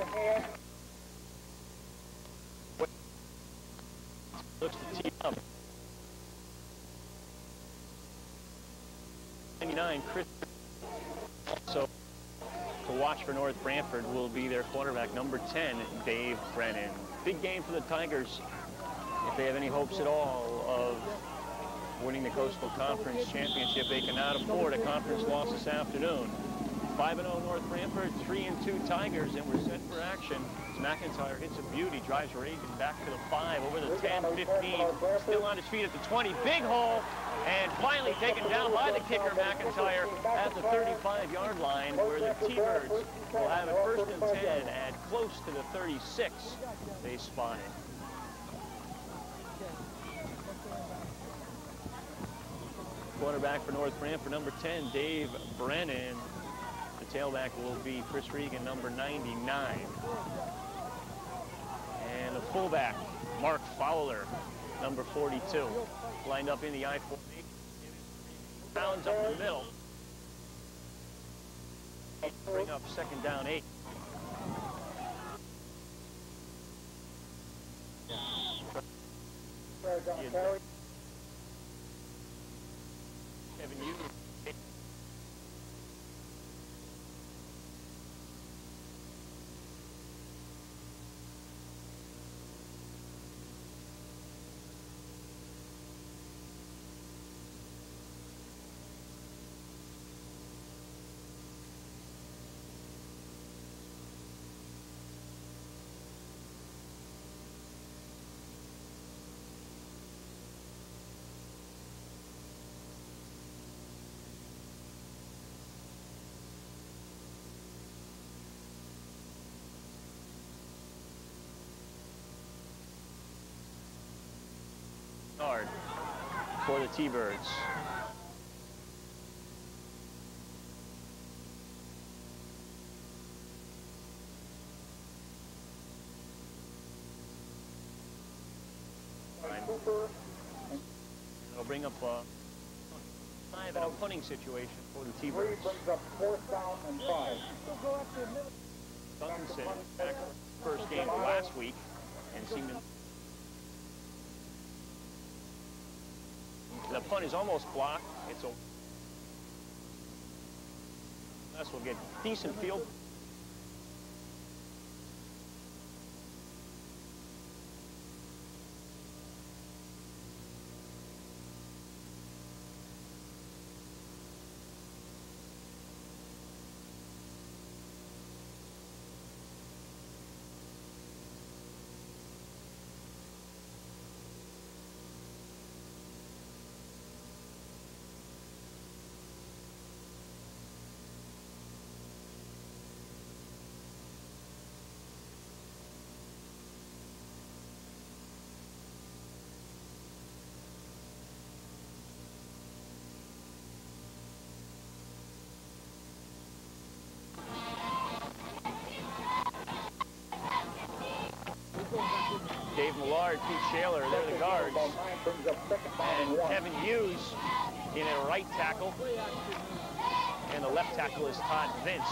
overhand. Looks to tee up. 99, Chris. So to watch for North Branford will be their quarterback, number 10, Dave Brennan. Big game for the Tigers. If they have any hopes at all of winning the Coastal Conference Championship, they cannot afford a conference loss this afternoon. 5-0 North Branford, 3-2 Tigers, and we're set for action. McIntyre hits a beauty, drives Reagan back to the 5, over the 10, 15, still on his feet at the 20, big hole, and finally taken down by the kicker, McIntyre, at the 35-yard line, where the T-Birds will have it 1st and 10 at close to the 36 they spotted. Quarterback for North Branford, number 10, Dave Brennan. The tailback will be Chris Regan, number 99. And the fullback, Mark Fowler, number 42. Lined up in the I formation. Pounds up the middle. Bring up 2nd down 8. Kevin Hughes. For the T-Birds. It'll bring up a 5 and a punting situation for the T-Birds. Brings up 4th down and 5. Duncanson back first game last week and seemed to. The punt is almost blocked. It's a. This will get decent field. Dave Millard, Pete Shaler, they're the guards. And Kevin Hughes in a right tackle. And the left tackle is Todd Vince.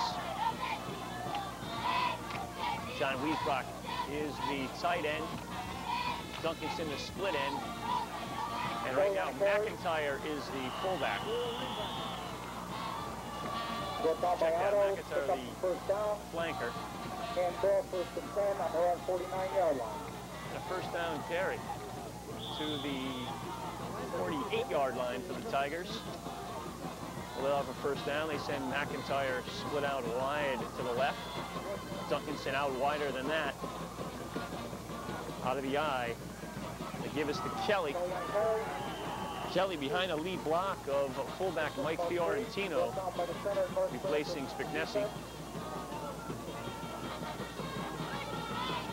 John Wiesbach is the tight end. Duncanson the split end. And right now McIntyre is the fullback. Check out McIntyre, the flanker. And ball 1st and 10 on their own 49-yard line. A 1st down carry to the 48-yard line for the Tigers. They'll have a 1st down. They send McIntyre split out wide to the left. Duncanson out wider than that. Out of the eye. They give us to Kelly. Kelly behind a lead block of fullback Mike Fiorentino, replacing Spignesi.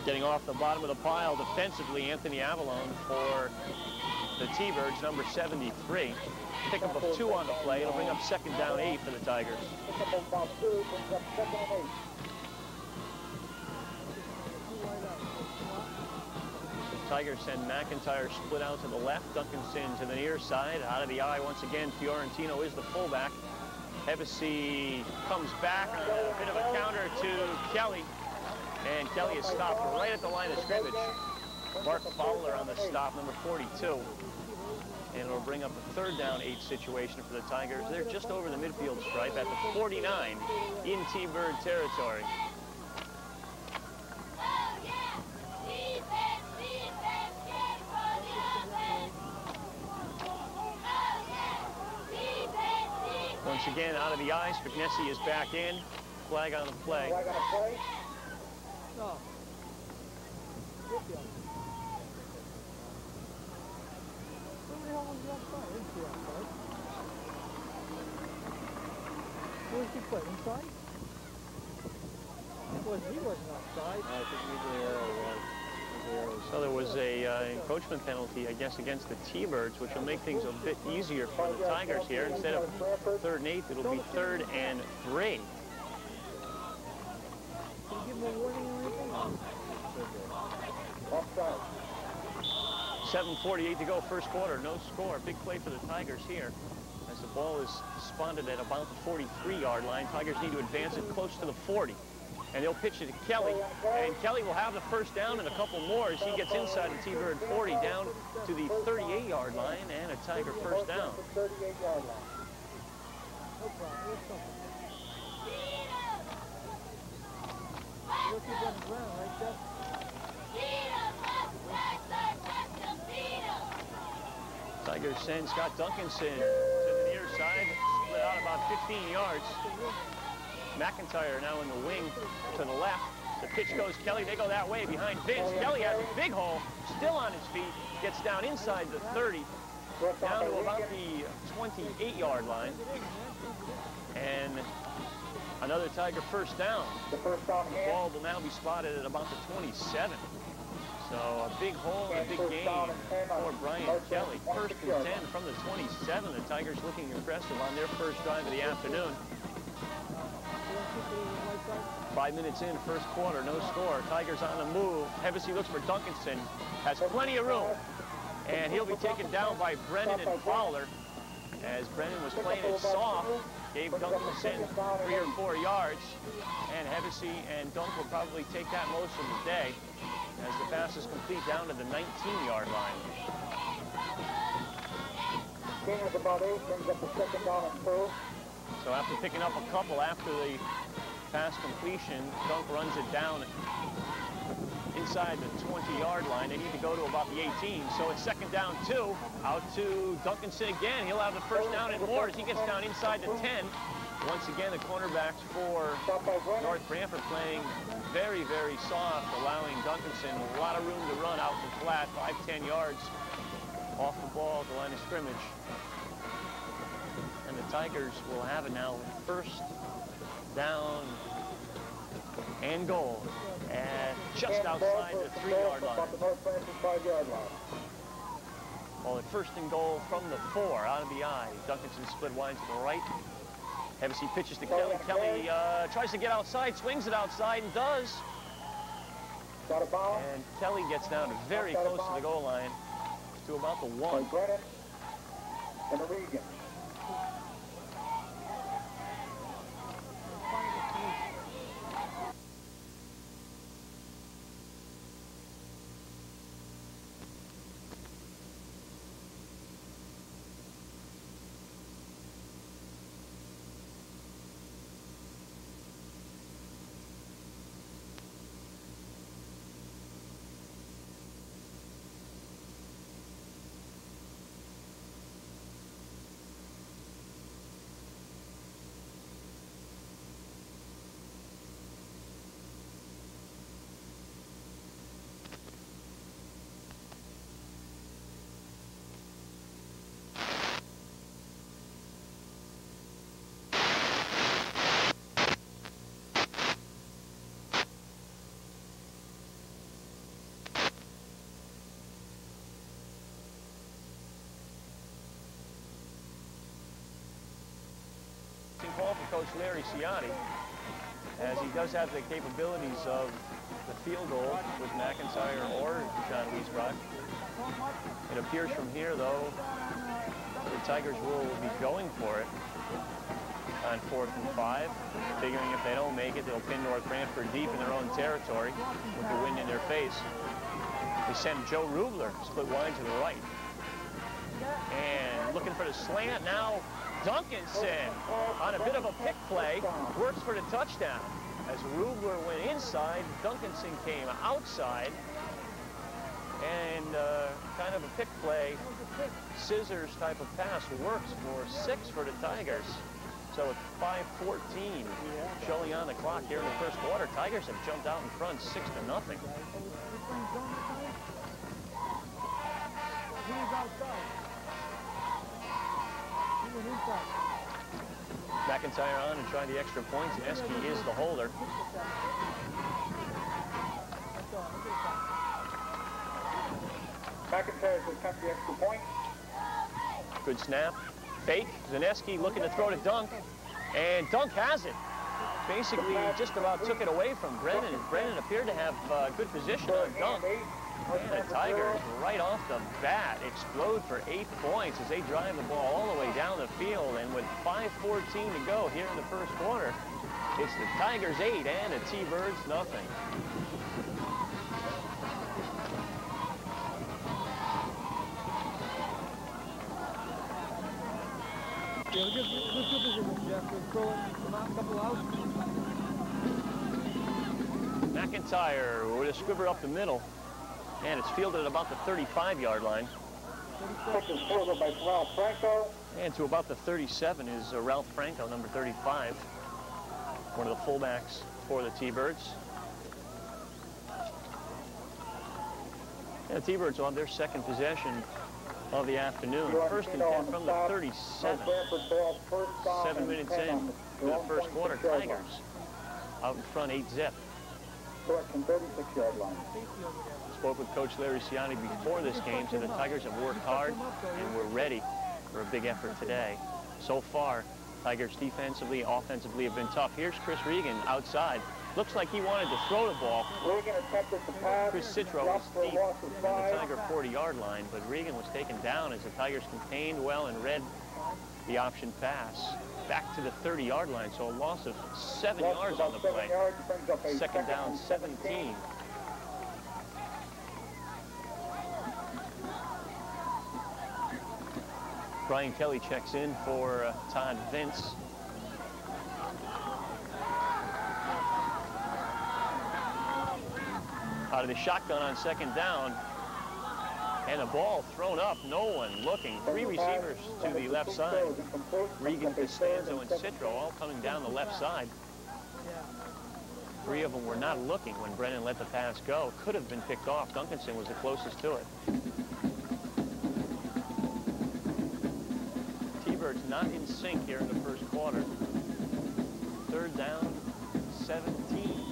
Getting off the bottom of the pile defensively, Anthony Avalone for the T-Birds, number 73. Pickup of 2 on the play. It'll bring up 2nd down 8 for the Tigers. Tigers send McIntyre split out to the left, Duncanson to the near side. Out of the eye once again, Fiorentino is the fullback. Hevesy comes back, a bit of a counter to Kelly. And Kelly is stopped right at the line of scrimmage. Mark Fowler on the stop, number 42. And it'll bring up a 3rd down 8 situation for the Tigers. They're just over the midfield stripe at the 49 in T-Bird territory. Once again, out of the ice, McNessie is back in. Flag on the play. Flag on the play. No. Where did he play? Inside? He wasn't outside. I think usually Arrow was. So there was a encroachment penalty, I guess, against the T-Birds, which will make things a bit easier for the Tigers here. Instead of 3rd and 8, it'll be 3rd and 3. Did you give him a warning or anything? Offside. 7:48 to go, first quarter, no score. Big play for the Tigers here as the ball is spotted at about the 43-yard line. Tigers need to advance it close to the 40. And they'll pitch it to Kelly, and Kelly will have the first down and a couple more as he gets inside the T-Bird 40 down to the 38-yard line, and a Tiger first down. 38-yard line. No problem. Look at on the ground, right, Jeff? Tigers send Scott Duncanson to the near side, split out about 15 yards. McIntyre now in the wing to the left. The pitch goes Kelly. They go that way behind Vince. Kelly has a big hole, still on his feet, gets down inside the 30, down to about the 28-yard line. And another Tiger first down. The first down The ball will now be spotted at about the 27. So a big hole and a big game for Brian Kelly. First and 10 from the 27. The Tigers looking impressive on their first drive of the afternoon. 5 minutes in, first quarter, no score. Tigers on the move. Hevesy looks for Duncanson. Has plenty of room. And he'll be taken down by Brennan and Fowler. As Brennan was playing it soft, gave Duncanson 3 or 4 yards. And Hevesy and Dunk will probably take that most of the day as the pass is complete down to the 19-yard line. King is about 8, brings up the 2nd down and 2. So after picking up a couple after the pass completion, Dunk runs it down inside the 20-yard line. They need to go to about the 18. So it's 2nd down 2. Out to Duncanson again. He'll have the first down and more as he gets down inside the 10. Once again, the cornerbacks for North Branford playing very, very soft, allowing Duncanson a lot of room to run out the flat, 5-10 yards off the ball at the line of scrimmage. And the Tigers will have it now first down and goal at just outside the 3-yard line. Well, at first and goal from the 4, out of the eye. Duncanson split wide to the right. Hevesy pitches to Kelly. Kelly tries to get outside, swings it outside, and does. And Kelly gets down very close to the goal line to about the 1. And the Regan. Call for Coach Larry Ciotti, as he does have the capabilities of the field goal with McIntyre or John Wiesbrock. It appears from here, though, the Tigers will be going for it. on 4th and 5, figuring if they don't make it, they'll pin North Branford deep in their own territory with the wind in their face. They send Joe Rubler split wide to the right. And looking for the slant now, Duncanson on a bit of a pick play, works for the touchdown. As Rubler went inside, Duncanson came outside, and kind of a pick play, scissors type of pass works for 6 for the Tigers. So it's 5:14 showing on the clock here in the first quarter. Tigers have jumped out in front 6-0. McIntyre on and trying the extra points. Eske is the holder. McIntyre has come to the extra point. Good snap. Fake. Zaneski looking to throw to Dunk. And Dunk has it. Basically just about took it away from Brennan. Brennan appeared to have good position on Dunk. And the Tigers right off the bat explode for 8 points as they drive the ball all the way down the field. And with 5:14 to go here in the first quarter, it's the Tigers 8 and the T-Birds nothing. McIntyre with a squibber up the middle. And it's fielded at about the 35-yard line. And to about the 37 is Ralph Franco, number 35, one of the fullbacks for the T-Birds. And the T-Birds will have their second possession of the afternoon. First and 10 from the 37. 7 minutes in to the first quarter. Tigers out in front 8-zip. 36-yard line. Spoke with Coach Larry Ciani before this game, so the Tigers have worked hard and we're ready for a big effort today. So far, Tigers defensively, offensively have been tough. Here's Chris Regan outside. Looks like he wanted to throw the ball. Chris Citro was deep on the Tiger 40-yard line, but Regan was taken down as the Tigers contained well and read the option pass back to the 30-yard line, so a loss of 7 yards on the play. Second down, 17. Brian Kelly checks in for Todd Vince. Out of the shotgun on second down. And the ball thrown up, no one looking. 3 receivers to the left side. Regan, Costanzo, and Citro all coming down the left side. 3 of them were not looking when Brennan let the pass go. Could have been picked off. Duncanson was the closest to it. T-Birds not in sync here in the first quarter. Third down, 17.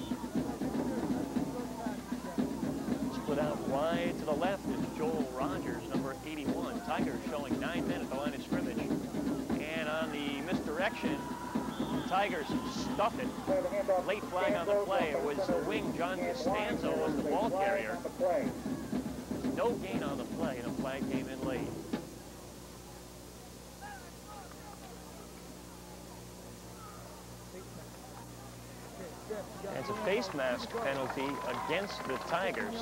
Split out wide to the left is Joel Rogers, number 81. Tigers showing 9 men at the line of scrimmage. And on the misdirection, Tigers stuff it. Late flag on the play. It was the wing, John Costanzo, was the ball carrier. No gain on the play, and a flag came in late. It's a face mask penalty against the Tigers.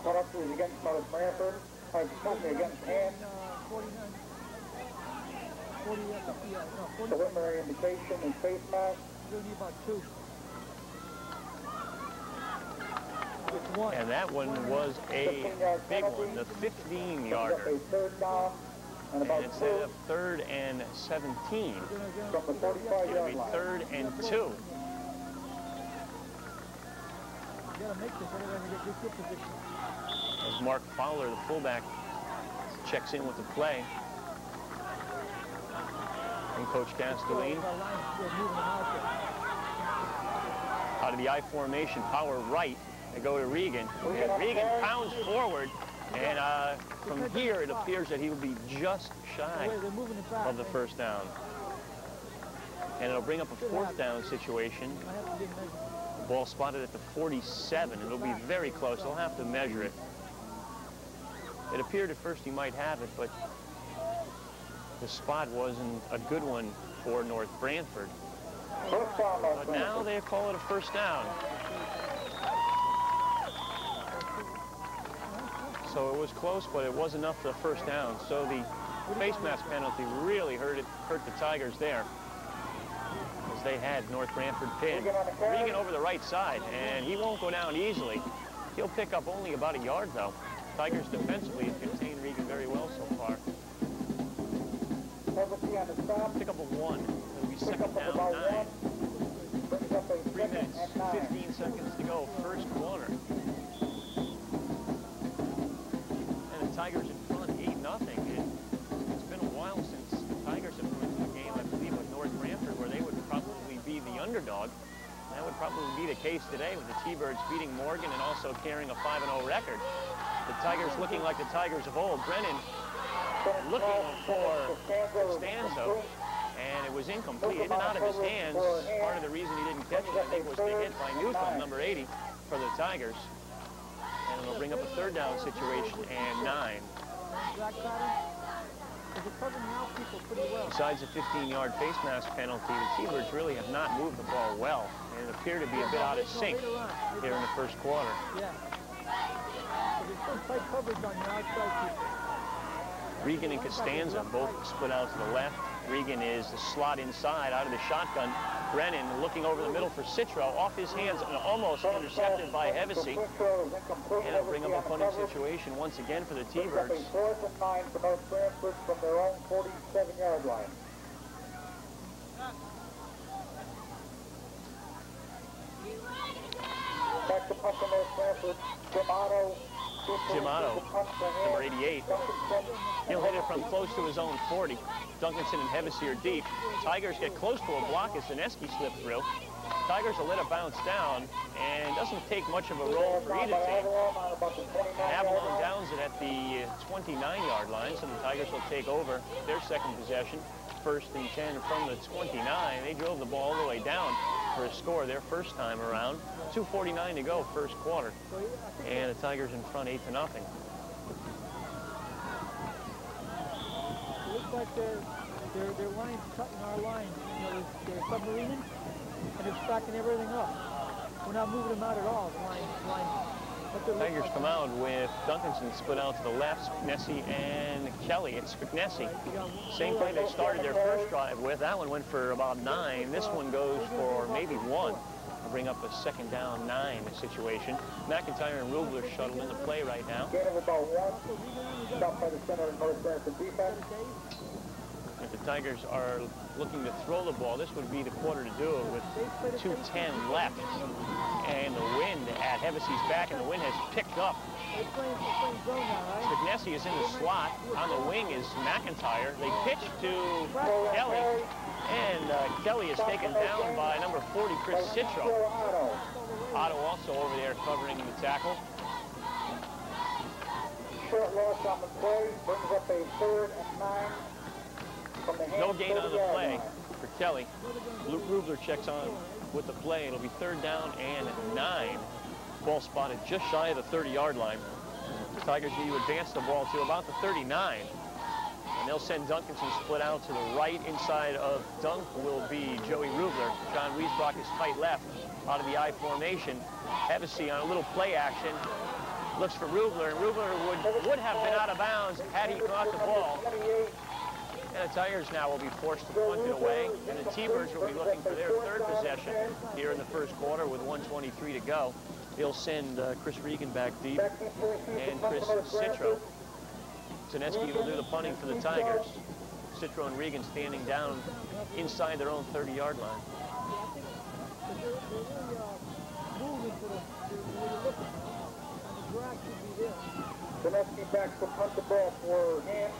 Caught up to it against North Branford. Against hand. Preliminary indication and face mask. And that one was a big one, the 15-yarder. And instead of 3rd and 17, From the 45-yard line. 3rd and 2. As Mark Fowler, the fullback, checks in with the play. And Coach Castelline. Out of the I formation, power right. They go to Regan. And Regan pounds forward. And from here, it appears that he will be just shy of the first down. And it'll bring up a 4th down situation. The ball spotted at the 47. It'll be very close. They'll have to measure it. It appeared at first he might have it, but the spot wasn't a good one for North Branford. But now they call it a first down. So it was close, but it was enough for the first down. So the face mask penalty really hurt the Tigers there, as they had North Branford pinned. Regan over the right side, and he won't go down easily. He'll pick up only about a yard, though. Tigers defensively have contained Regan very well so far. Pick up a 1. It'll be second down 9. 3 minutes, 15 seconds to go, first quarter. And the Tigers in front, 8-0. It's been a while since the Tigers have come into the game, I believe, with North Branford, where they would probably be the underdog. That would probably be the case today, with the T-Birds beating Morgan and also carrying a 5-0 record. The Tigers looking like the Tigers of old. Brennan looking for Costanzo, and it was incomplete. Hit it out of his hands. Part of the reason he didn't catch it, I think, was the hit by Newcomb, number 80, for the Tigers. And it'll bring up a third down situation and 9. Besides the 15-yard face mask penalty, the T-Birds really have not moved the ball well, and it appeared to be a bit out of sync here in the first quarter. Regan and Costanza both split out to the left. Regan is the slot inside out of the shotgun. Brennan looking over the middle for Citro, off his hands and almost intercepted by Hevesy. And it'll bring up a punting situation once again for the T-Birds. 4th and 9 for North Branford from their own 47-yard line. Back to punt for North Branford. Gimato, number 88. He'll hit it from close to his own 40. Duncanson and Hevesy are deep. Tigers get close to a block as Zaneski slipped through. Tigers will let it bounce down, and it doesn't take much of a roll for either team. Avalon downs it at the 29-yard line, so the Tigers will take over their second possession. 1st and 10 from the 29. They drove the ball all the way down for a score their first time around. 2:49 to go, first quarter. And the Tigers in front 8-0. It looks like their line's cutting our line. You know, they're submarining, and they're stacking everything up. We're not moving them out at all. The line. Tigers come out with Duncanson split out to the left, Nessie and Kelly. It's Nessie. Same play they started their first drive with. That one went for about 9. This one goes for maybe 1. To bring up a second down 9 situation. McIntyre and Rubler shuttled into play right now. Gain of about 1. Stopped by the center of North Branford defense. If the Tigers are looking to throw the ball, this would be the quarter to do it with 2:10 left. And the wind at Hevesy's back, and the wind has picked up. Spagnesi is in the slot. On the wing is McIntyre. They pitch to Kelly, and Kelly is taken down by number 40, Chris Citro. Otto also over there covering the tackle. Short loss on the play, brings up a 3rd and 9. No gain on the play for Kelly. Luke Rubler checks on with the play. It'll be 3rd down and 9. Ball spotted just shy of the 30-yard line. The Tigers need to advance the ball to about the 39. And they'll send Duncanson split out to the right. Inside of Dunk will be Joey Rubler. John Wiesbrock is tight left out of the I formation. Hevesy on a little play action. Looks for Rubler, and Rubler would have been out of bounds had he caught the ball. And the Tigers now will be forced to punt it away, and the T-Birds will be looking for their 3rd possession here in the first quarter with 1:23 to go. They'll send Chris Regan back deep and Chris Citro. Zaneski will do the punting for the Tigers. Citro and Regan standing down inside their own 30-yard line. Zaneski back to punt the ball for him.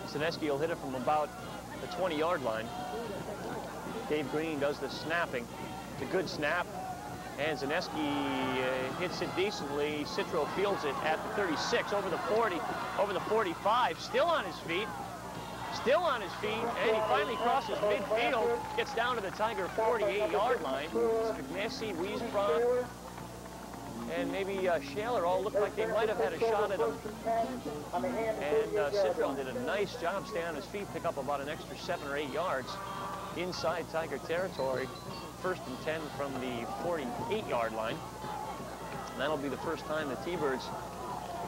Zaneski will hit it from about the 20-yard line. Dave Green does the snapping. It's a good snap. And Zaneski hits it decently. Citro fields it at the 36, over the 40, over the 45. Still on his feet. Still on his feet. And he finally crosses midfield. Gets down to the Tiger 48-yard line. Spagnesi, Wiesbrock, and maybe Shaler all looked like they might have had a shot at him. And Citro did a nice job staying on his feet, pick up about an extra 7 or 8 yards inside Tiger territory. 1st and 10 from the 48-yard line. And that'll be the first time the T-Birds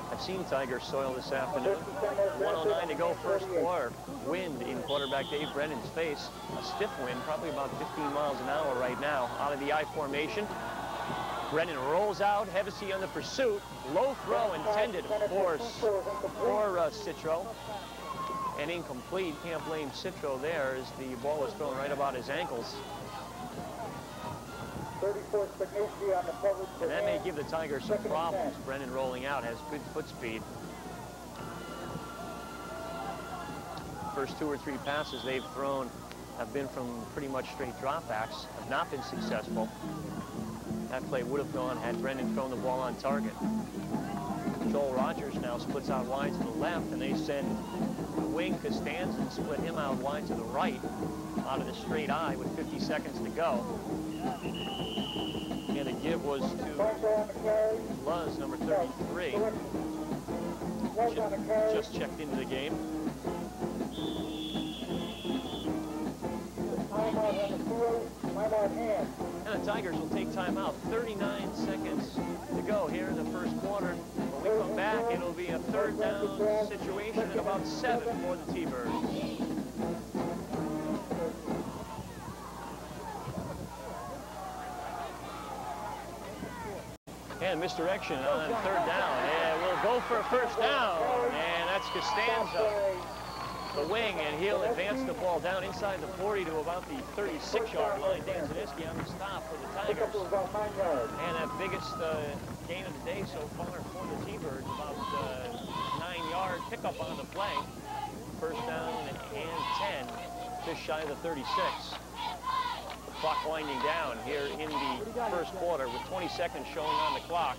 have seen Tiger soil this afternoon. 1:09 to go, first quarter. Wind in quarterback Dave Brennan's face. A stiff wind, probably about 15 miles an hour right now. Out of the I formation. Brennan rolls out, Hevesy on the pursuit. Low throw intended, of course, for Citro. And incomplete. Can't blame Citro there as the ball was thrown right about his ankles. And that may give the Tigers some problems. Brennan rolling out, has good foot speed. First 2 or 3 passes they've thrown have been from pretty much straight dropbacks, have not been successful. That play would have gone had Brennan thrown the ball on target. Joel Rogers now splits out wide to the left, and they send the wing Costanza and split him out wide to the right out of the straight eye with 50 seconds to go. And the give was to Luz, number 33. Just checked into the game. And the Tigers will take timeout. 39 seconds to go here in the first quarter. When we come back, it'll be a 3rd down situation at about 7 for the T-Birds. And misdirection on 3rd down. And we'll go for a 1st down. And that's Costanza, the wing, and he'll advance the ball down inside the 40 to about the 36-yard line. Dan Zaniski on the stop for the Tigers. And that biggest gain of the day so far for the T-Birds, about 9-yard pickup on the play. 1st down and 10, just shy of the 36. Clock winding down here in the first quarter with 20 seconds showing on the clock.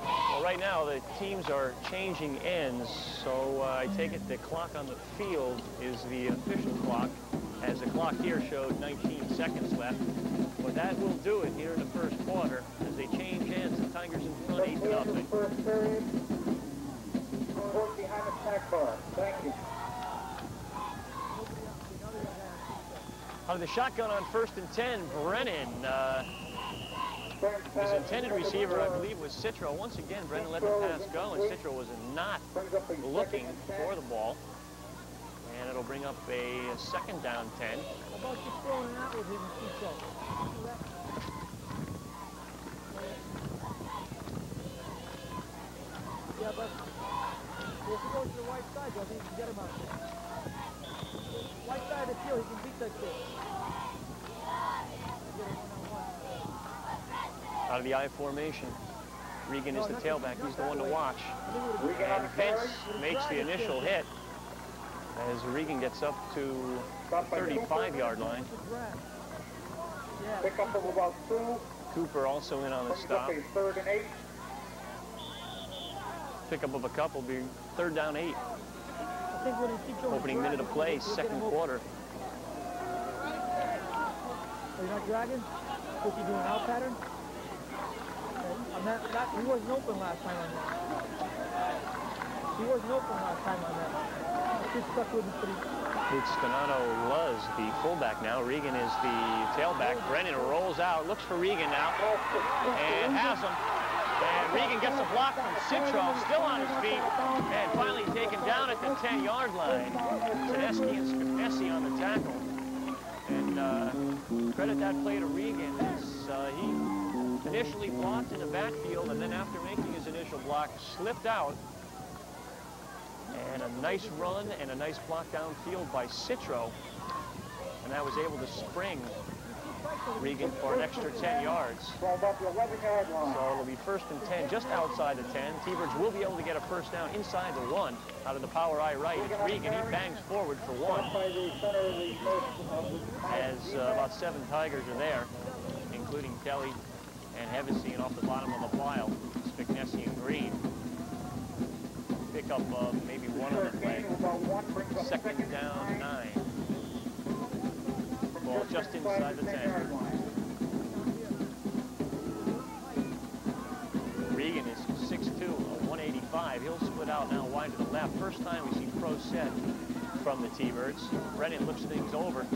Well, right now the teams are changing ends, so I take it the clock on the field is the official clock, as the clock here showed 19 seconds left. But that will do it here in the first quarter as they change ends. The Tigers in front 8-0. Behind the snack bar. Thank you. Out of the shotgun on 1st and 10, Brennan. His intended receiver, I believe, was Citro. Once again, Brennan let the pass go, and Citro was not looking for the ball. And it'll bring up a 2nd down 10. How about you throwing it out with him, Citro? Yeah, but if he goes to the right side, I think you can get him out there. Right side of the field, he can beat that kid. Out of the I formation. Regan is the tailback. He's the one to watch. And Vince makes the initial hit as Regan gets up to the 35-yard line. Pick up of about 2. Cooper also in on the stop. 3rd and 8. Pickup of a couple, be 3rd down 8. Opening minute of play, 2nd quarter. Are you not dragging? What you doing, out pattern? He wasn't open last time on that. He wasn't open last time on that. Just stuck with him pretty. It's Donato Luz, the fullback now. Regan is the tailback. Brennan rolls out, looks for Regan now, and has him. And Regan gets a block from Citro, still on his feet, and finally taken down at the 10-yard line. Tedeschi and Scafesi on the tackle. And credit that play to Regan as he initially blocked in the backfield, and then after making his initial block, slipped out. And a nice run and a nice block downfield by Citro. And that was able to spring Regan for an extra 10 yards. So about the 11-yard line. So it'll be 1st and 10, just outside the 10. T-Birds will be able to get a 1st down inside the 1 out of the power eye right. It's Regan. He bangs forward for 1. As about 7 Tigers are there, including Kelly and Hevesy, and off the bottom of the pile, Spignesi and Green. Pickup of maybe 1 on the play. 2nd down 9. Ball inside the 10. Regan is 6'2", 185. He'll split out now wide to the left. First time we see pro set from the T-Birds. Brennan looks things over.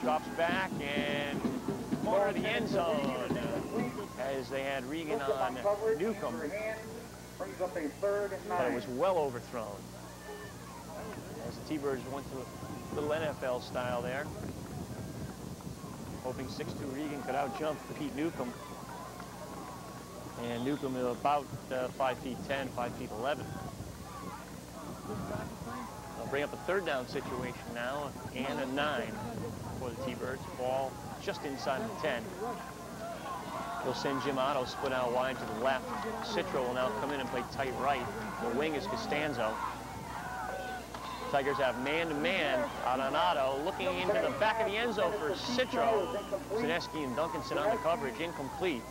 Drops back and corner of the end zone as they had Regan on Newcomb. But it was well overthrown. As the T-Birds went to a little NFL style there. Hoping 6'2" Regan could out-jump Pete Newcomb. And Newcomb is about 5 feet 10, 5 feet 11. They'll bring up a third down situation now, and a 9 for the T-Birds. Ball just inside of the 10. They'll send Jim Otto split out wide to the left. Citro will now come in and play tight right. The wing is Costanzo. Tigers have man-to-man out on Otto, looking into the back of the end zone for Citro. Zaneski and Duncanson on the coverage, incomplete.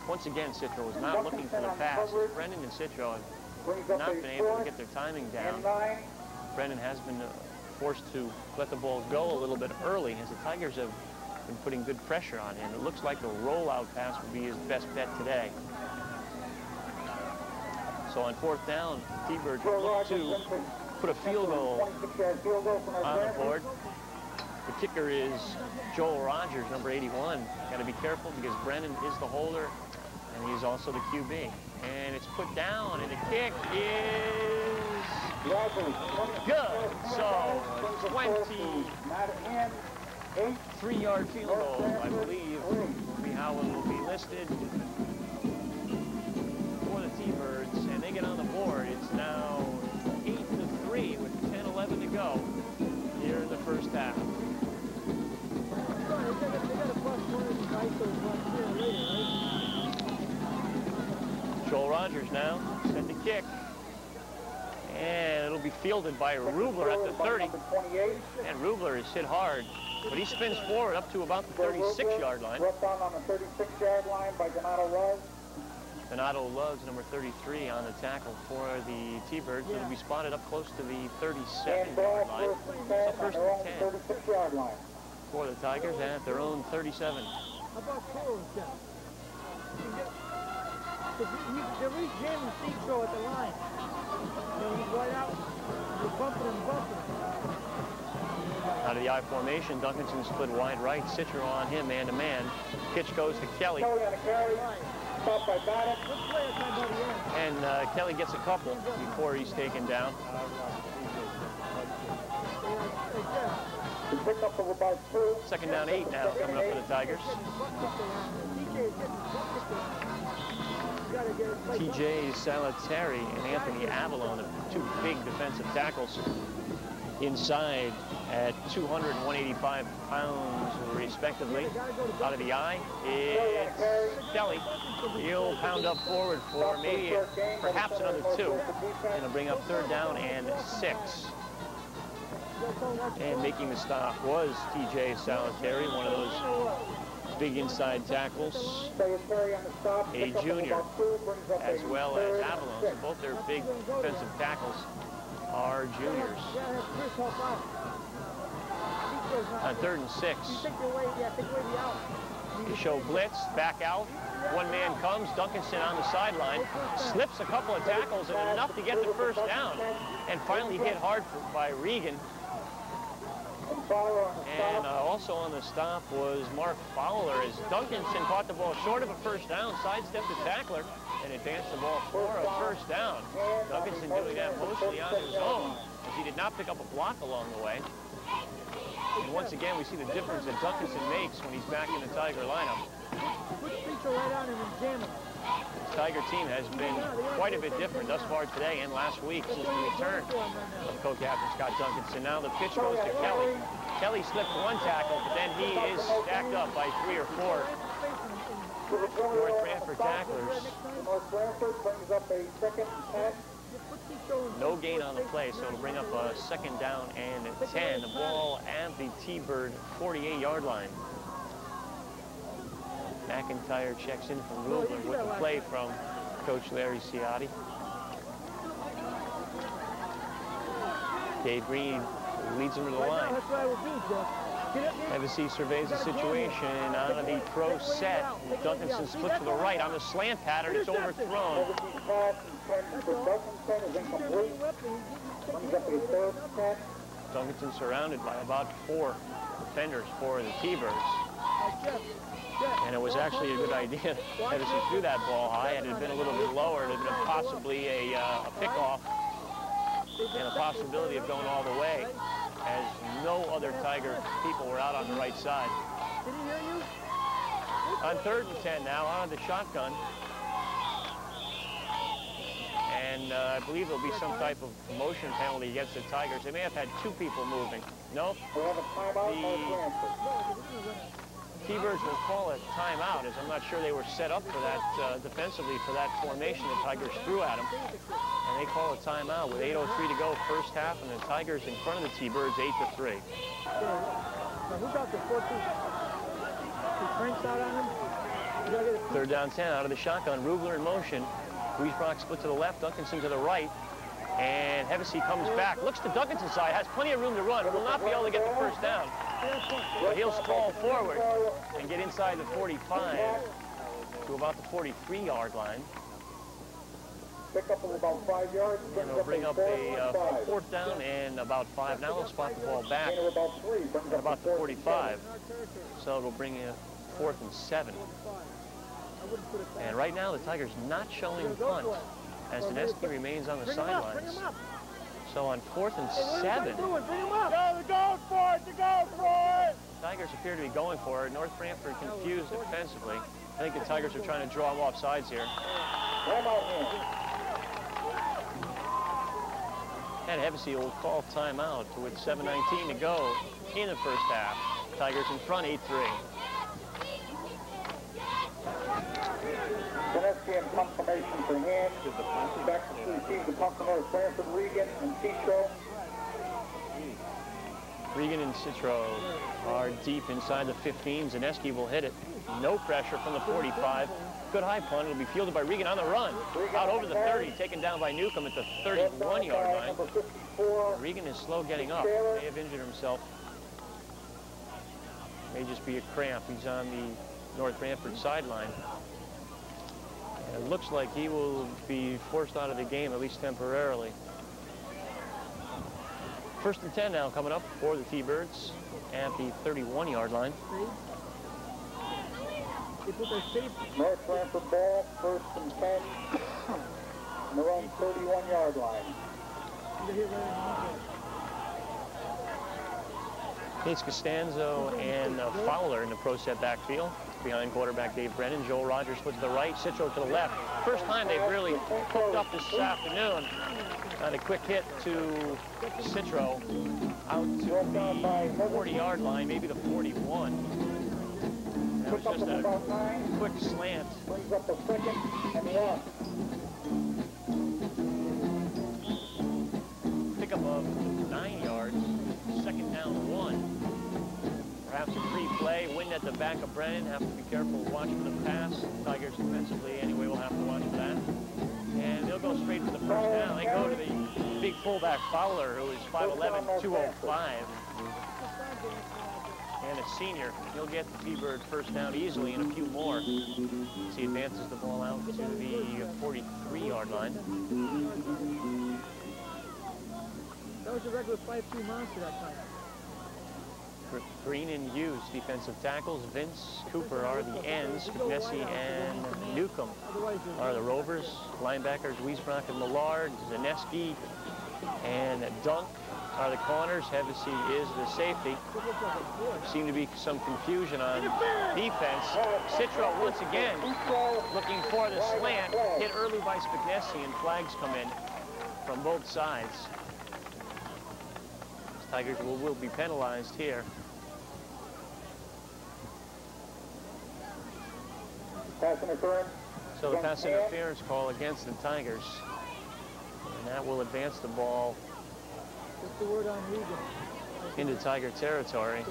Once again, Citro was not looking for the pass. Brendan and Citro have not been able to get their timing down. Brendan has been forced to let the ball go a little bit early as the Tigers have been putting good pressure on him. It looks like a rollout pass would be his best bet today. So on fourth down, T-Birds look to put a field goal on the board. The kicker is Joel Rogers, number 81. Got to be careful because Brennan is the holder and he's also the QB. And it's put down and the kick is good. So 23-yard field goal, I believe, will be how it will be listed for the T-Birds. And they get on the board. It's now 8-3 with 10-11 to go here in the first half. Joel Rogers now set the kick. And it'll be fielded by Rubler at the 30. And Rubler is hit hard, but he spins forward up to about the 36-yard line. Brought down on the 36-yard line by Donato Love. Donato Love's number 33 on the tackle for the T-Birds. It'll be spotted up close to the 37-yard line. So first and 10 36-yard line for the Tigers at their own 37. How about Toro, Jeff? They're really jamming Citro at the line. You know, he's right out. You're bumping and bumping. Out of the I formation, Duncanson split wide right. Citro on him, man-to-man. Pitch goes to Kelly. Kelly on a carry. Stopped by Baddock. And Kelly gets a couple before he's taken down. He picked up of about 2. Second down 8 now coming up for the Tigers. TJ Salatieri and Anthony Avalon, the two big defensive tackles inside at 200 and 185 pounds respectively. Out of the I, it's Kelly. He'll pound up forward for maybe perhaps another 2. And he'll bring up third down and 6. And making the stop was TJ Salatieri, one of those big inside tackles. A junior, as well as Avalon. So both their big defensive tackles are juniors. On third and 6. You show blitz, back out. One man comes, Duncanson on the sideline, slips a couple of tackles and enough to get the first down. And finally hit hard by Regan. And also on the stop was Mark Fowler as Duncanson caught the ball short of a first down, sidestepped the tackler, and advanced the ball for a first down. Duncanson doing that mostly on his own, as he did not pick up a block along the way. And once again, we see the difference that Duncanson makes when he's back in the Tiger lineup. The Tiger team has been quite a bit different thus far today and last week since the return of co-captain Scott Duncanson. Now the pitch goes to Kelly. Kelly slipped one tackle, but then he is stacked up by 3 or 4 North Branford tacklers. North Branford brings up a second and 10. No gain on the play, so it'll bring up a second down and 10. The ball at the T-Bird 48-yard line. McIntyre checks in from Rubler with the play from Coach Larry Ciotti. Dave Green leads him to the line. That's what I would do, Jeff. Hevesy surveys the situation out of the pro set. Duncanson splits to the right on the slant pattern. It's overthrown. Duncanson surrounded by about 4 defenders for the T-Birds. And it was actually a good idea. Hevesy threw that ball high. Had it been a little bit lower, it would have been possibly a pickoff and a possibility of going all the way, as no other Tiger people were out on the right side. On 3rd and 10 now, out of the shotgun. And I believe there'll be some type of motion penalty against the Tigers. They may have had 2 people moving. No? The T-Birds will call it timeout, as I'm not sure they were set up for that defensively for that formation the Tigers threw at them. And they call it timeout with 8:03 to go, first half, and the Tigers in front of the T-Birds 8-3. Who got the 14? Frank's out on him? 3rd down 10 out of the shotgun. Rugler in motion. Wiesbrock split to the left, Duncanson to the right. And Hevesy comes back, looks to Duncanson's side, has plenty of room to run, will not be able to get the first down. But he'll sprawl forward and get inside the 45 to about the 43-yard line. Pick up about 5 yards. And they'll bring up a 4th down and about 5. Now they'll spot the ball back at about the 45. So it'll bring in 4th and 7. And right now the Tigers not showing punt, as Dineski remains on the sidelines. So on 4th and 7, Tigers appear to be going for it. North Branford confused defensively. I think the Tigers are trying to draw them off sides here. And Hevesy will call timeout with 7:19 to go in the first half. Tigers in front 8-3. Dineski in confirmation for hand. Back to receive the punt from North Branford, Regan and Citro. Regan and Citro are deep inside the 15. Zaneski will hit it. No pressure from the 45. Good high punt. It'll be fielded by Regan on the run. Out over the 30, taken down by Newcomb at the 31-yard line. Regan is slow getting up. May have injured himself. May just be a cramp. He's on the North Branford sideline. And it looks like he will be forced out of the game, at least temporarily. 1st and 10 now coming up for the T-Birds at the 31-yard line. North Branford ball, 1st and 10, on their own 31-yard line. It's Costanzo and Fowler in the pro set backfield. Behind quarterback Dave Brennan. Joel Rogers split to the right, Citro to the left. First time they've really hooked up this afternoon. And a quick hit to Citro out to the 40-yard line, maybe the 41. That was just a quick slant. Brings up the 2nd and the 1. Pickup of 9 yards, 2nd down 1. Perhaps a free play, wind at the back of Brennan. Have to be careful, watch for the pass. Tigers defensively anyway will have to watch for that. And they'll go straight for the first down. They go to the big fullback Fowler, who is 5'11", 205. And a senior. He'll get the T-Bird first down easily and a few more. As he advances the ball out to the 43-yard line. That was a regular 5-2 monster that time. Green and Hughes, defensive tackles. Vince Cooper are the ends. Nessie and Newcomb are the rovers. Linebackers Wiesbrock and Millard. Zaneski and Dunk are the corners. Hevesy is the safety. Seemed to be some confusion on defense. Citro once again looking for the slant. Hit early by Spignesi, and flags come in from both sides. Tigers will be penalized here. Pass interference. So the pass interference call against the Tigers. And that will advance the ball Just the word on Regan. into Tiger territory.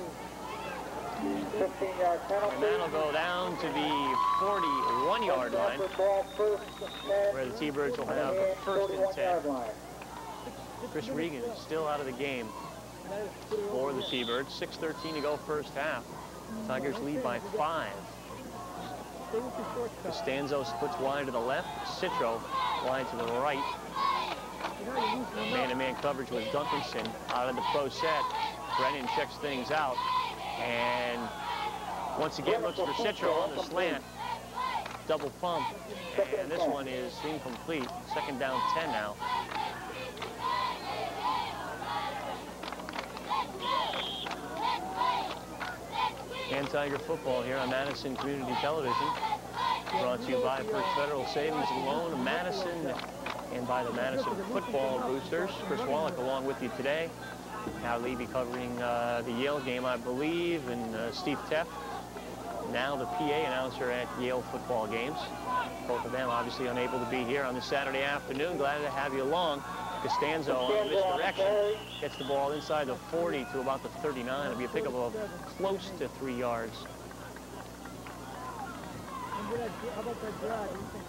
15-yard penalty. And that'll go down to the 41-yard line, where the T-Birds will have 1st and 10. Chris Regan is still out of the game. for the T-Birds. 6:13 to go first half. Tigers lead by 5. Costanzo splits wide to the left. Citro wide to the right. Man-to-man coverage with Duncanson out of the pro set. Brennan checks things out. And once again looks for Citro on the slant. Double pump. And this one is incomplete. Second down 10 now. And Tiger football here on Madison Community Television. Brought to you by First Federal Savings and Loan of Madison and by the Madison Football Boosters. Chris Wallach along with you today. Now Levy covering the Yale game, I believe, and Steve Teff, now the PA announcer at Yale football games. Both of them obviously unable to be here on this Saturday afternoon. Glad to have you along. Costanzo on misdirection gets the ball inside the 40 to about the 39. It'll be a pickup of close to 3 yards.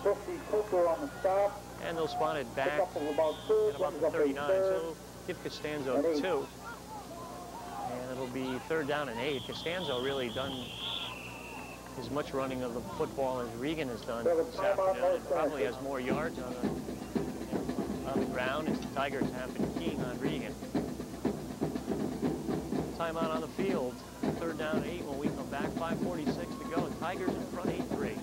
50 Cooper on the stop. And they'll spot it back Pickup of about at about the 39. So give Costanzo 2. And it'll be 3rd down and 8. Costanzo really done as much running of the football as Regan has done this afternoon, and probably has more yards on the ground as the Tigers have been keying on Regan. Timeout on the field. 3rd down and 8 when we come back. 5:46 to go. Tigers in front 8-3.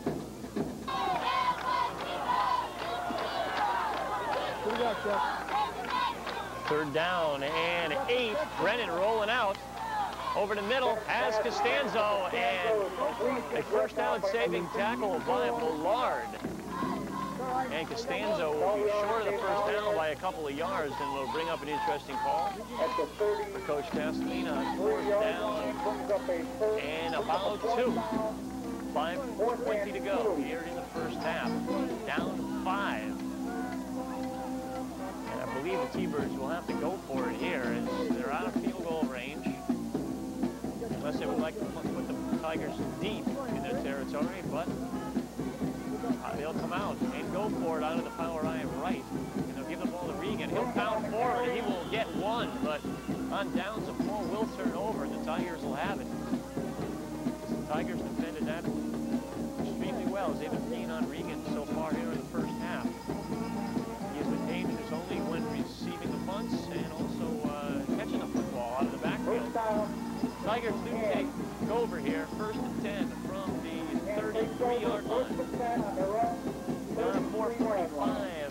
What do you got, Jeff? 3rd down and 8. Brennan rolling out. Over the middle has Costanzo, and a first down saving tackle by Millard. And Costanzo will be short of the first down by a couple of yards, and will bring up an interesting call for Coach Castellina on 4th down and about 2. 5:20 to go here in the first half. Down 5. And I believe the T-Birds will have to go for it here as they're out of field goal range. Unless they would like to put the Tigers deep in their territory, but they'll come out and go for it out of the power eye right. And they'll give the ball to Regan. He'll pound forward, and he will get 1, but on downs, the ball will turn over, and the Tigers will have it. The Tigers defended that extremely well as they've been keying on Regan so far here in the first half. He has been dangerous only when receiving the punts and also catching the football out of the backfield. Tigers do take over here, 1st and 10 from the 33-yard line. Down 4:45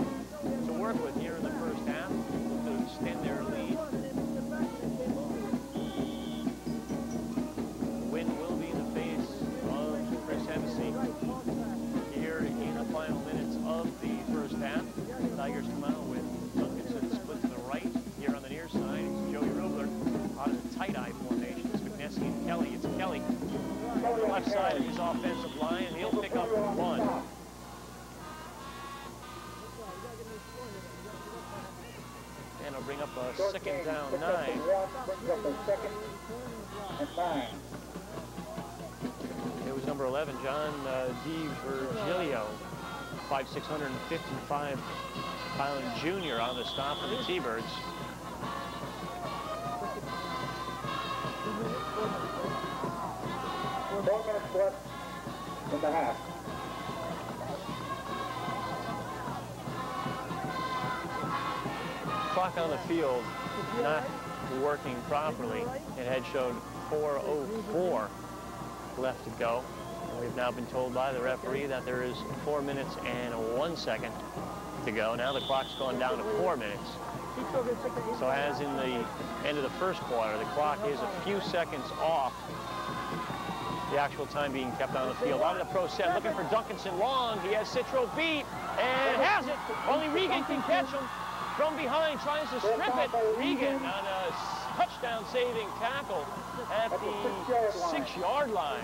to work with here in the first half to extend their lead. The wind will be in the face of Chris Hennessy here in the final minutes of the first half. Tigers come out with Duncanson split to the right. Here on the near side, it's Joey Rubler out of the tight eye formation. And Kelly, it's Kelly on the left side of his offensive line, and he'll pick up 1. And he'll bring up a 2nd down 9. It was number 11, John DiVirgilio, 5'6", 155-pound junior on the stop for the T-Birds. 4 minutes left in the half. Clock on the field not working properly. It had showed 4:04 left to go. And we've now been told by the referee that there is 4 minutes and 1 second to go. Now the clock's gone down to 4 minutes. So as in the end of the first quarter, the clock is a few seconds off the actual time being kept on the field. Out of the pro set, looking for Duncanson long. He has Citro beat and has it. Only Regan can catch him from behind, tries to strip it. Regan on a touchdown saving tackle at the 6-yard line.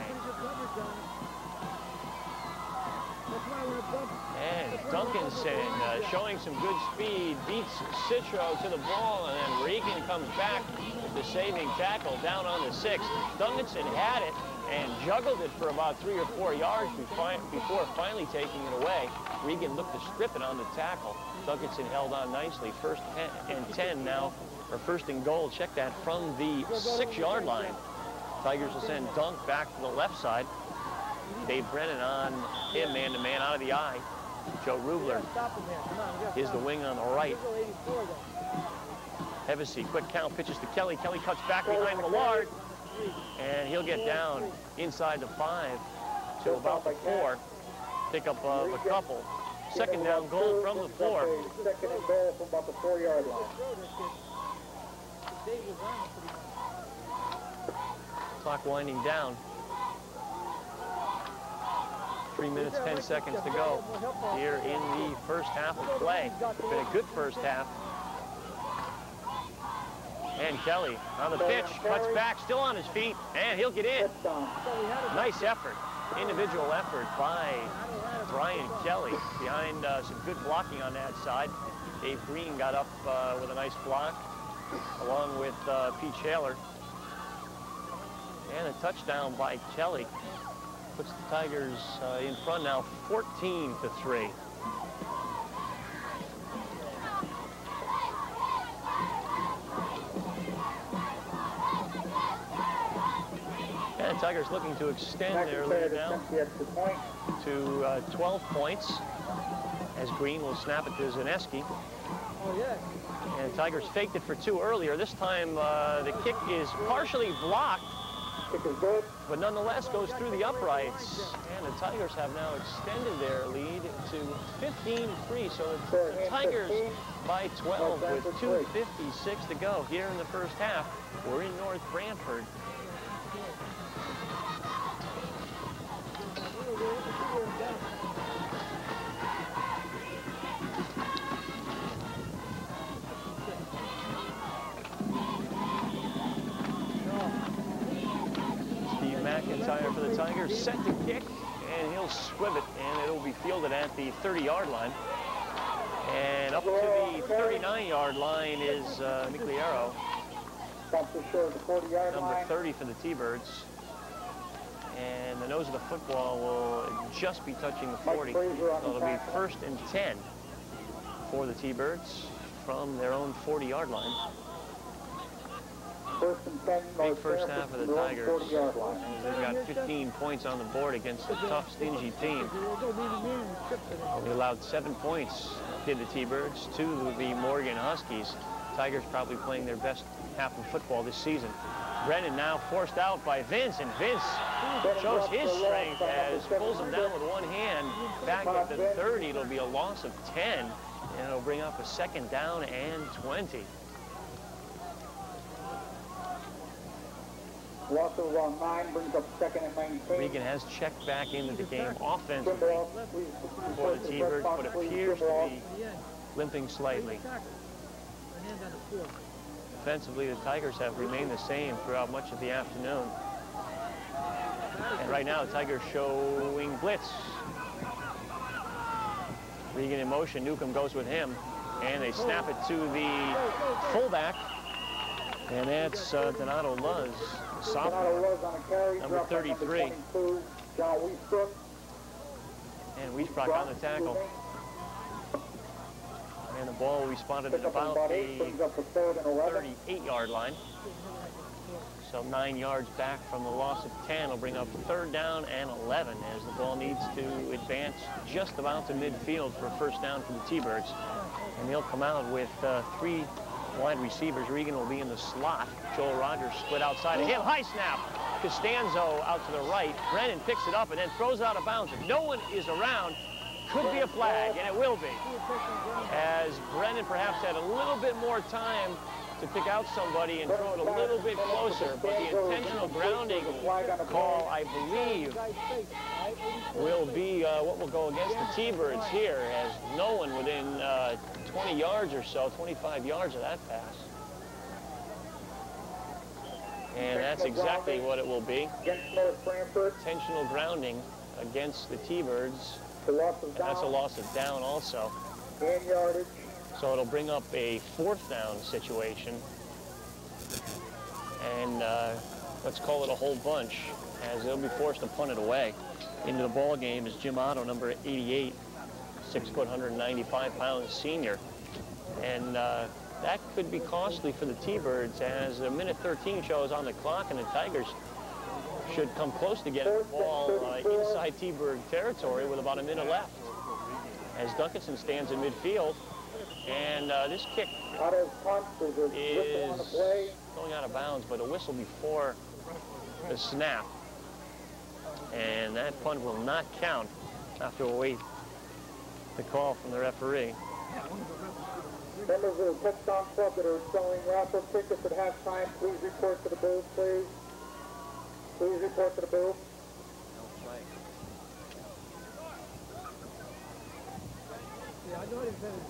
And Duncanson showing some good speed, beats Citro to the ball, and then Regan comes back with the saving tackle down on the 6. Duncanson had it and juggled it for about 3 or 4 yards before finally taking it away. Regan looked to strip it on the tackle. Duncanson held on nicely. 1st and 10 now or first and goal. Check that, from the 6-yard line. Tigers will send Dunk back to the left side. Dave Brennan on him, man-to-man, out of the eye. Joe Rubler is the wing on the right. Hevesy, quick count, pitches to Kelly. Kelly cuts back behind Millard, and he'll get down inside the 5 to about the 4. Pick up a couple. Second down goal from the 4. Second and goal from about the 4-yard line. Clock winding down. 3 minutes, 10 seconds to go here in the first half of play. Been a good first half. And Kelly on the pitch, cuts back, still on his feet, and he'll get in. Nice effort, individual effort by Brian Kelly behind some good blocking on that side. Dave Green got up with a nice block along with Pete Shaler. And a touchdown by Kelly puts the Tigers in front now 14-3. And the Tigers looking to extend their lead now to 12 points as Green will snap it to Zaneski. And the Tigers faked it for 2 earlier. This time the kick is partially blocked, but nonetheless goes through the uprights. And the Tigers have now extended their lead to 15-3. So the Tigers by 12 with 2:56 to go here in the first half. We're in North Branford. McIntyre for the Tigers, set to kick, and he'll swiv it, and it'll be fielded at the 30-yard line. And up to the 39-yard line is Migliero, number 30 for the T-Birds. And the nose of the football will just be touching the 40. So it'll be 1st and 10 for the T-Birds from their own 40-yard line. Big first half of the Tigers. They've got 15 points on the board against a tough, stingy team. They allowed 7 points, did the T-Birds, to the Morgan Huskies. Tigers probably playing their best half of football this season. Brennan now forced out by Vince, and Vince shows his strength as pulls him down with one hand. Back at the 30, it'll be a loss of 10, and it'll bring up a 2nd down and 20. Loss of 9 brings up 2nd and 19. Regan has checked back into the game offensively for the T-Birds, but appears to be limping slightly. Defensively, the Tigers have remained the same throughout much of the afternoon. And right now, the Tigers showing blitz. Regan in motion, Newcomb goes with him, and they snap it to the fullback, and that's Donato Luz, sophomore, number 33. And Wiesbrock on the tackle. And the ball will be spotted at about the 38-yard line. So 9 yards back from the loss of 10 will bring up 3rd down and 11 as the ball needs to advance just about to midfield for a 1st down for the T-Birds. And they'll come out with 3 wide receivers. Regan will be in the slot. Joel Rogers split outside of him. High snap. Costanzo out to the right. Brennan picks it up and then throws out of bounds. If no one is around, could be a flag, and it will be. As Brennan perhaps had a little bit more time to pick out somebody and throw it a little bit closer, but the intentional grounding call, I believe, will be what will go against the T-Birds here, as no one within 20 yards or so, 25 yards of that pass. And that's exactly what it will be. Intentional grounding against the T-Birds. And that's a loss of down also. So it'll bring up a 4th down situation. And let's call it a whole bunch, as they'll be forced to punt it away. Into the ball game is Jim Otto, number 88, 6 foot, 195 pounds senior. And that could be costly for the T-Birds as a minute 13 shows on the clock, and the Tigers should come close to getting the ball inside T-Bird territory with about a minute left. As Duncanson stands in midfield, and this kick is going out of bounds, but a whistle before the snap. And that punt will not count after we wait the call from the referee. Members of the touchdown club that are selling raffle tickets at halftime, please report to the booth, please. Please report to the booth. Yeah, I know it's better.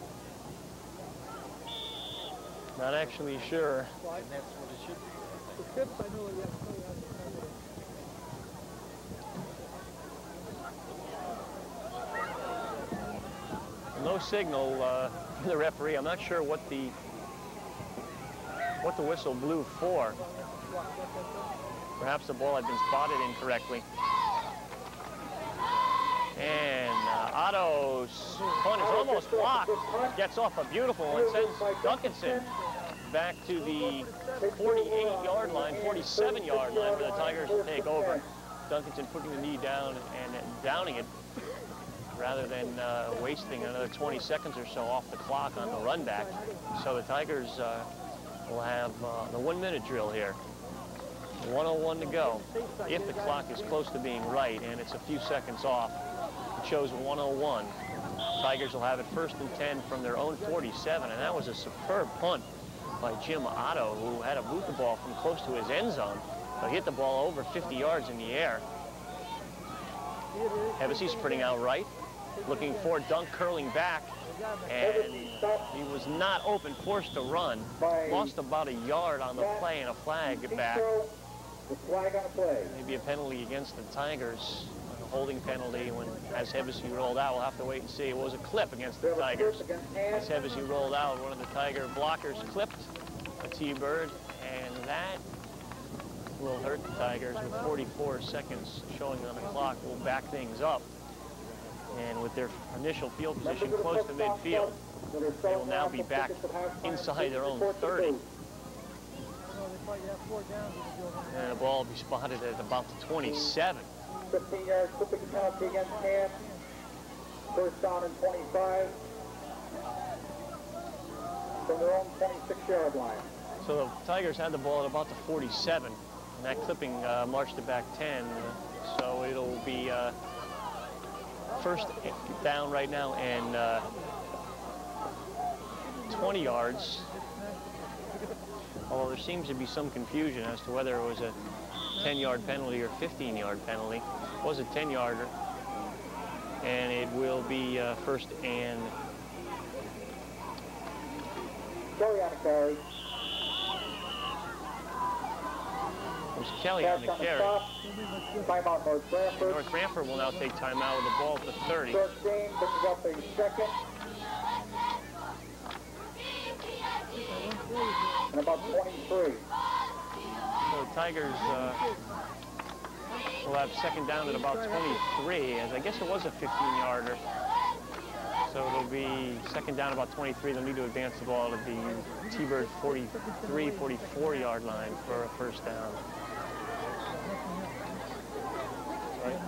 Not actually sure. And that's what it should be. The tips, I know, yeah. No signal from the referee. I'm not sure what the whistle blew for. Perhaps the ball had been spotted incorrectly. And Otto's punt is almost blocked. Gets off a beautiful one. Sends Duncanson back to the 48-yard line, 47-yard line where the Tigers will take over. Duncanson putting the knee down and downing it, rather than wasting another 20 seconds or so off the clock on the run back. So the Tigers will have the 1-minute drill here. 1:01 to go. If the clock is close to being right, and it's a few seconds off, it shows 1:01. Tigers will have it 1st and 10 from their own 47, and that was a superb punt by Jim Otto, who had to boot the ball from close to his end zone, but hit the ball over 50 yards in the air. Hevesy sprinting out right, looking for Dunk curling back, and he was not open, forced to run. Lost about a yard on the play and a flag back. Maybe a penalty against the Tigers, a holding penalty when as Hevesy rolled out. We'll have to wait and see. It was a clip against the Tigers. As Hevesy rolled out, one of the Tiger blockers clipped a T-Bird, and that will hurt the Tigers with 44 seconds showing on the clock. We'll back things up. And with their initial field position close to midfield, they will now be back inside their own 30. And the ball will be spotted at about the 27. 15-yard clipping penalty against hand. 1st down and 25. From their own 26-yard line. So the Tigers had the ball at about the 47. And that clipping marched it back 10. So it'll be 1st down right now and 20 yards. Although there seems to be some confusion as to whether it was a 10-yard penalty or 15-yard penalty. It was a 10-yarder, and it will be 1st and... Kelly on the carry. There's Kelly on the carry. Timeout North Branford. North Branford will now take timeout with the ball at the 30. Short game, brings up a second. And about 23. So the Tigers will have 2nd down at about 23, as I guess it was a 15-yarder. So it'll be 2nd down about 23. They'll need to advance the ball to the T-Bird 43, 44-yard line for a 1st down. Right.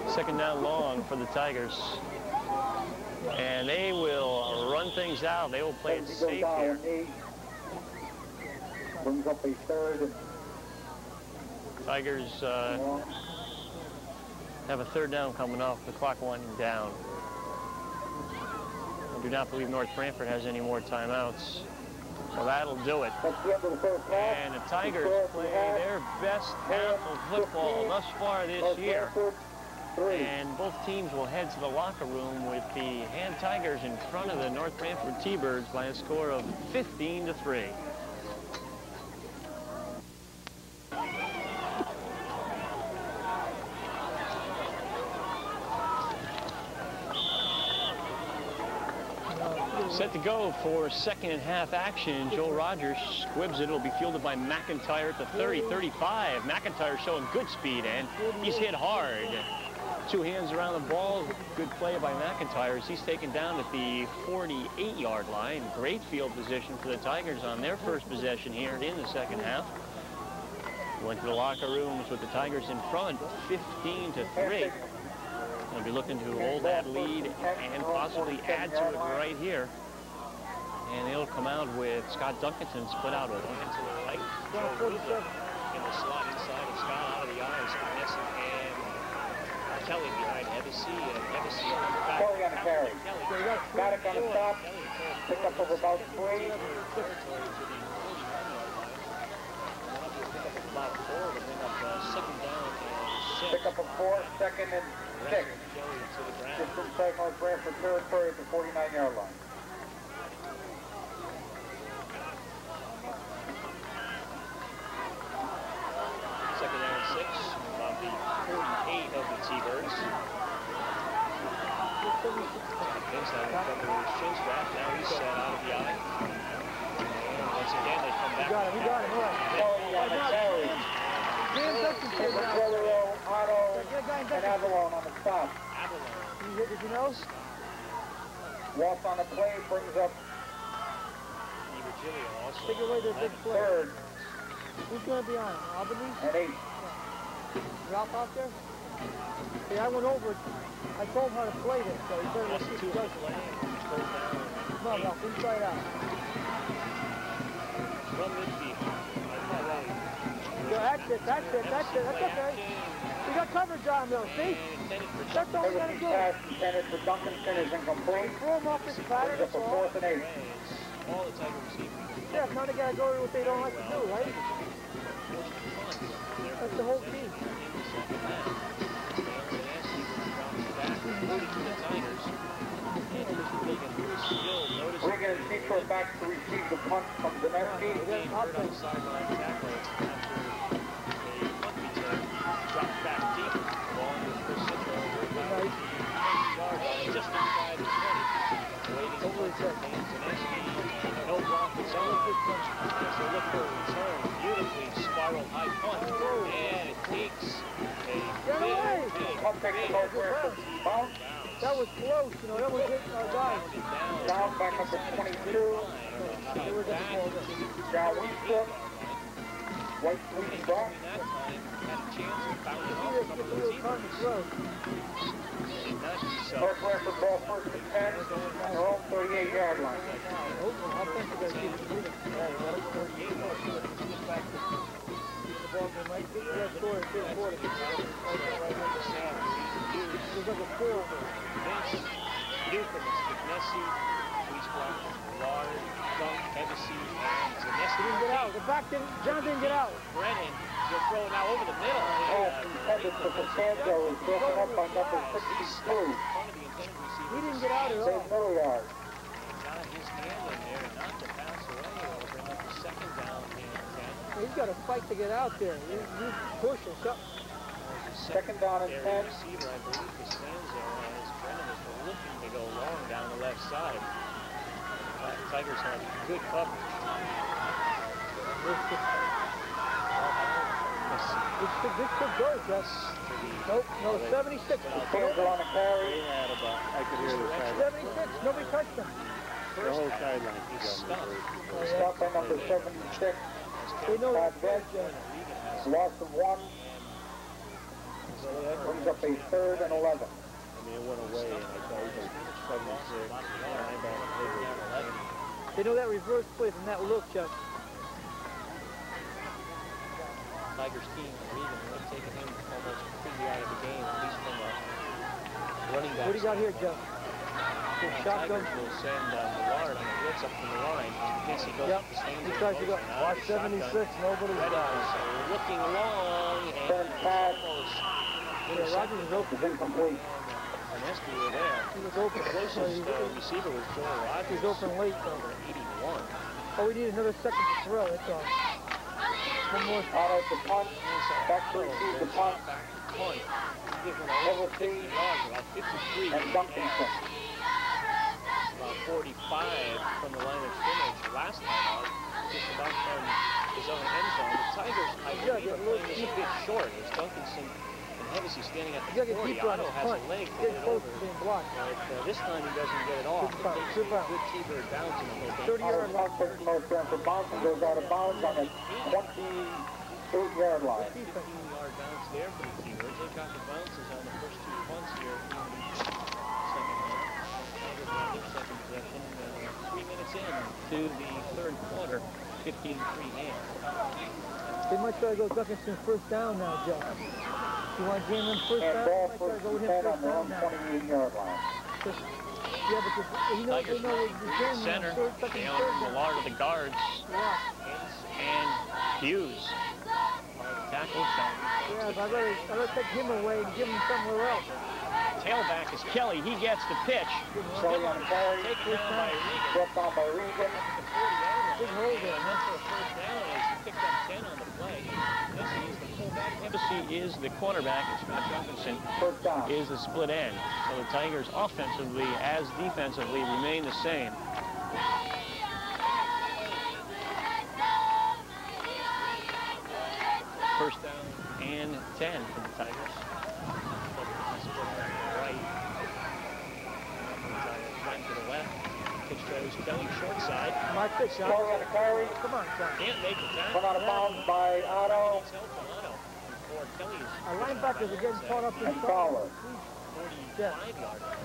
2nd down long for the Tigers. And they will run things out. They will play it safe here. Brings up a 3rd. Tigers have a 3rd down coming up. The clock winding down. I do not believe North Branford has any more timeouts. So that'll do it. And the Tigers play their best half of football thus far this year. And both teams will head to the locker room with the Hand Tigers in front of the North Branford T-Birds by a score of 15-3. Set to go for 2nd half action. Joe Rogers squibs it. It'll be fielded by McIntyre at the 30-35. McIntyre showing good speed, and he's hit hard. Two hands around the ball. Good play by McIntyre as he's taken down at the 48-yard line. Great field position for the Tigers on their first possession here in the second half. Went to the locker rooms with the Tigers in front, 15-3. They'll be looking to hold that lead and possibly add to it right here. And they'll come out with Scott Duncanson split out over into the right. In the slot inside of Scott out of the eyes. And Kelly behind Hevesy. And Hevesy on the back. Kelly on the carry. Got it on the stop. Pick up of about 3. About 4 to bring up second down and 6. Pick up a 4, second and 6. Just inside North Branford territory at the 49-yard line. Second down and 6 about the 48 of the T-Birds. Inside in front of his chin strap. Now he's set out of the eye. And once again, they come back. We got him, all right. Kelly on the carry. Otto, and Avalon on the stop. Did you know? Walsh on the play brings up Take away their big play. 3rd Who's going to be on? Albany? and 8. Drop off there? See, I went over. I told him how to play this, so he better let's see if he does it. No, inside out. From midfield. That's it. That's okay. We got coverage on though, see? That's all we got to do. Pass intended for Duncanson is incomplete. Throw them off this pattern, Brings that's up a all. 4th and 8. All the Tiger receivers. Yeah, now they got to go to what they don't like to do, right? That's the whole team. Regan and Seaford back to receive the punt from Zaneski. Drops back deep. Ball with Chris Sitwell. Just inside the 20. Waiting over the Zaneski. No block its own. So look for a return. Beautifully spiral high punt. And it takes a big Bounce. That was close, you know, that was hitting our guys. Down back up to 22. Down Winston. White Sweet Brock. North Branford ball first and 10 on their own 38-yard line. The back didn't, John didn't get out. Brennan will throw it now over the middle. Pass intended for Costanzo is broken up by number 62. He didn't get out at all. Save middle yard. Got his hand in there, not to pass away. It'll bring up the second down and 10. He's got to fight to get out there. He's pushing something. Second down and 10. Receiver, I believe, Costanzo, as Brennan is looking to go long down the left side. Tigers have good coverage. This could go, Jeff. Nope, no, 76. Costanzo on the carry. I could hear the sideline. 76, nobody touched him. The whole sideline is Stop by number 76. They know Bad that. bench. Loss of 1. Brings up a 3rd and 11. I mean, it went away, and I thought it was 76. They know that reverse play from that look, Chuck. Tigers team, Regan, they've taken him almost completely out of the game, at least from a running back. What do you got here, Jeff? Shotgun. Tigers will send Millard on the blitz up from the line. Casey goes Yep. up the stands. He tries to go. Watch 76, nobody's got it. Looking long and Turn pass. almost. Yeah, Rogers is open. Is incomplete. Nesky were there. He was open. The closest receiver was Joel Rogers. He was open late, though. Over 81. Oh, we need another second to throw, that's all. One more. Out at the punt. Back to receive the punt. Punt. Given Over 50 yards, about 53. and Duncanson. About 45 from the line of scrimmage last time out. Just about from his own end zone. The Tigers, I believe, are playing this a bit short as Duncanson And Hevesy standing at You the gotta get 40. deeper on Otto his has punt. a leg to Get get it close over. to being blocked. But this time he doesn't get it off. Good punt, Takes good a punt. good T-bird bouncing a little bit. 30-yard line. Punt from North Branford bounces, goes out of bounds on the 28-yard line. 15-yard bounce there for the T-birds. They got the bounces on the first two punts here in the second half. Tigers have their second possession 3 minutes in to the third quarter. 15-3 game. They might try to go Duckinson first down now, Joe. You want to jam him first And down? ball Might for try to go with him 10 on first their down own now. 28-yard line. Yeah, because you know, Tigers they know we're jamming center. him third, second, Down third the down. Millard of the guards. Yeah. And Hughes. Tackle shot. Yeah, but I'd rather take him away and give him somewhere else. Tailback is Kelly. He gets the pitch. Kelly on the carry. Taken down by Regan. Brought down by Regan. Big hole there, And for a first down as he picked up 10 on the play. Hevesy is the fullback. Hevesy is the cornerback. And Scott Duncanson First down. is the split end. So the Tigers offensively as defensively remain the same. First down and 10 for the Tigers. Right. Right to the left. Pitch goes Kelly short side. My pitch, John. Kelly on the carry. Come on, John. Can't make the Run tackle. out of bounds by Otto. Before Kelly's Our linebackers are getting caught up in And Fowler. 45-yard line.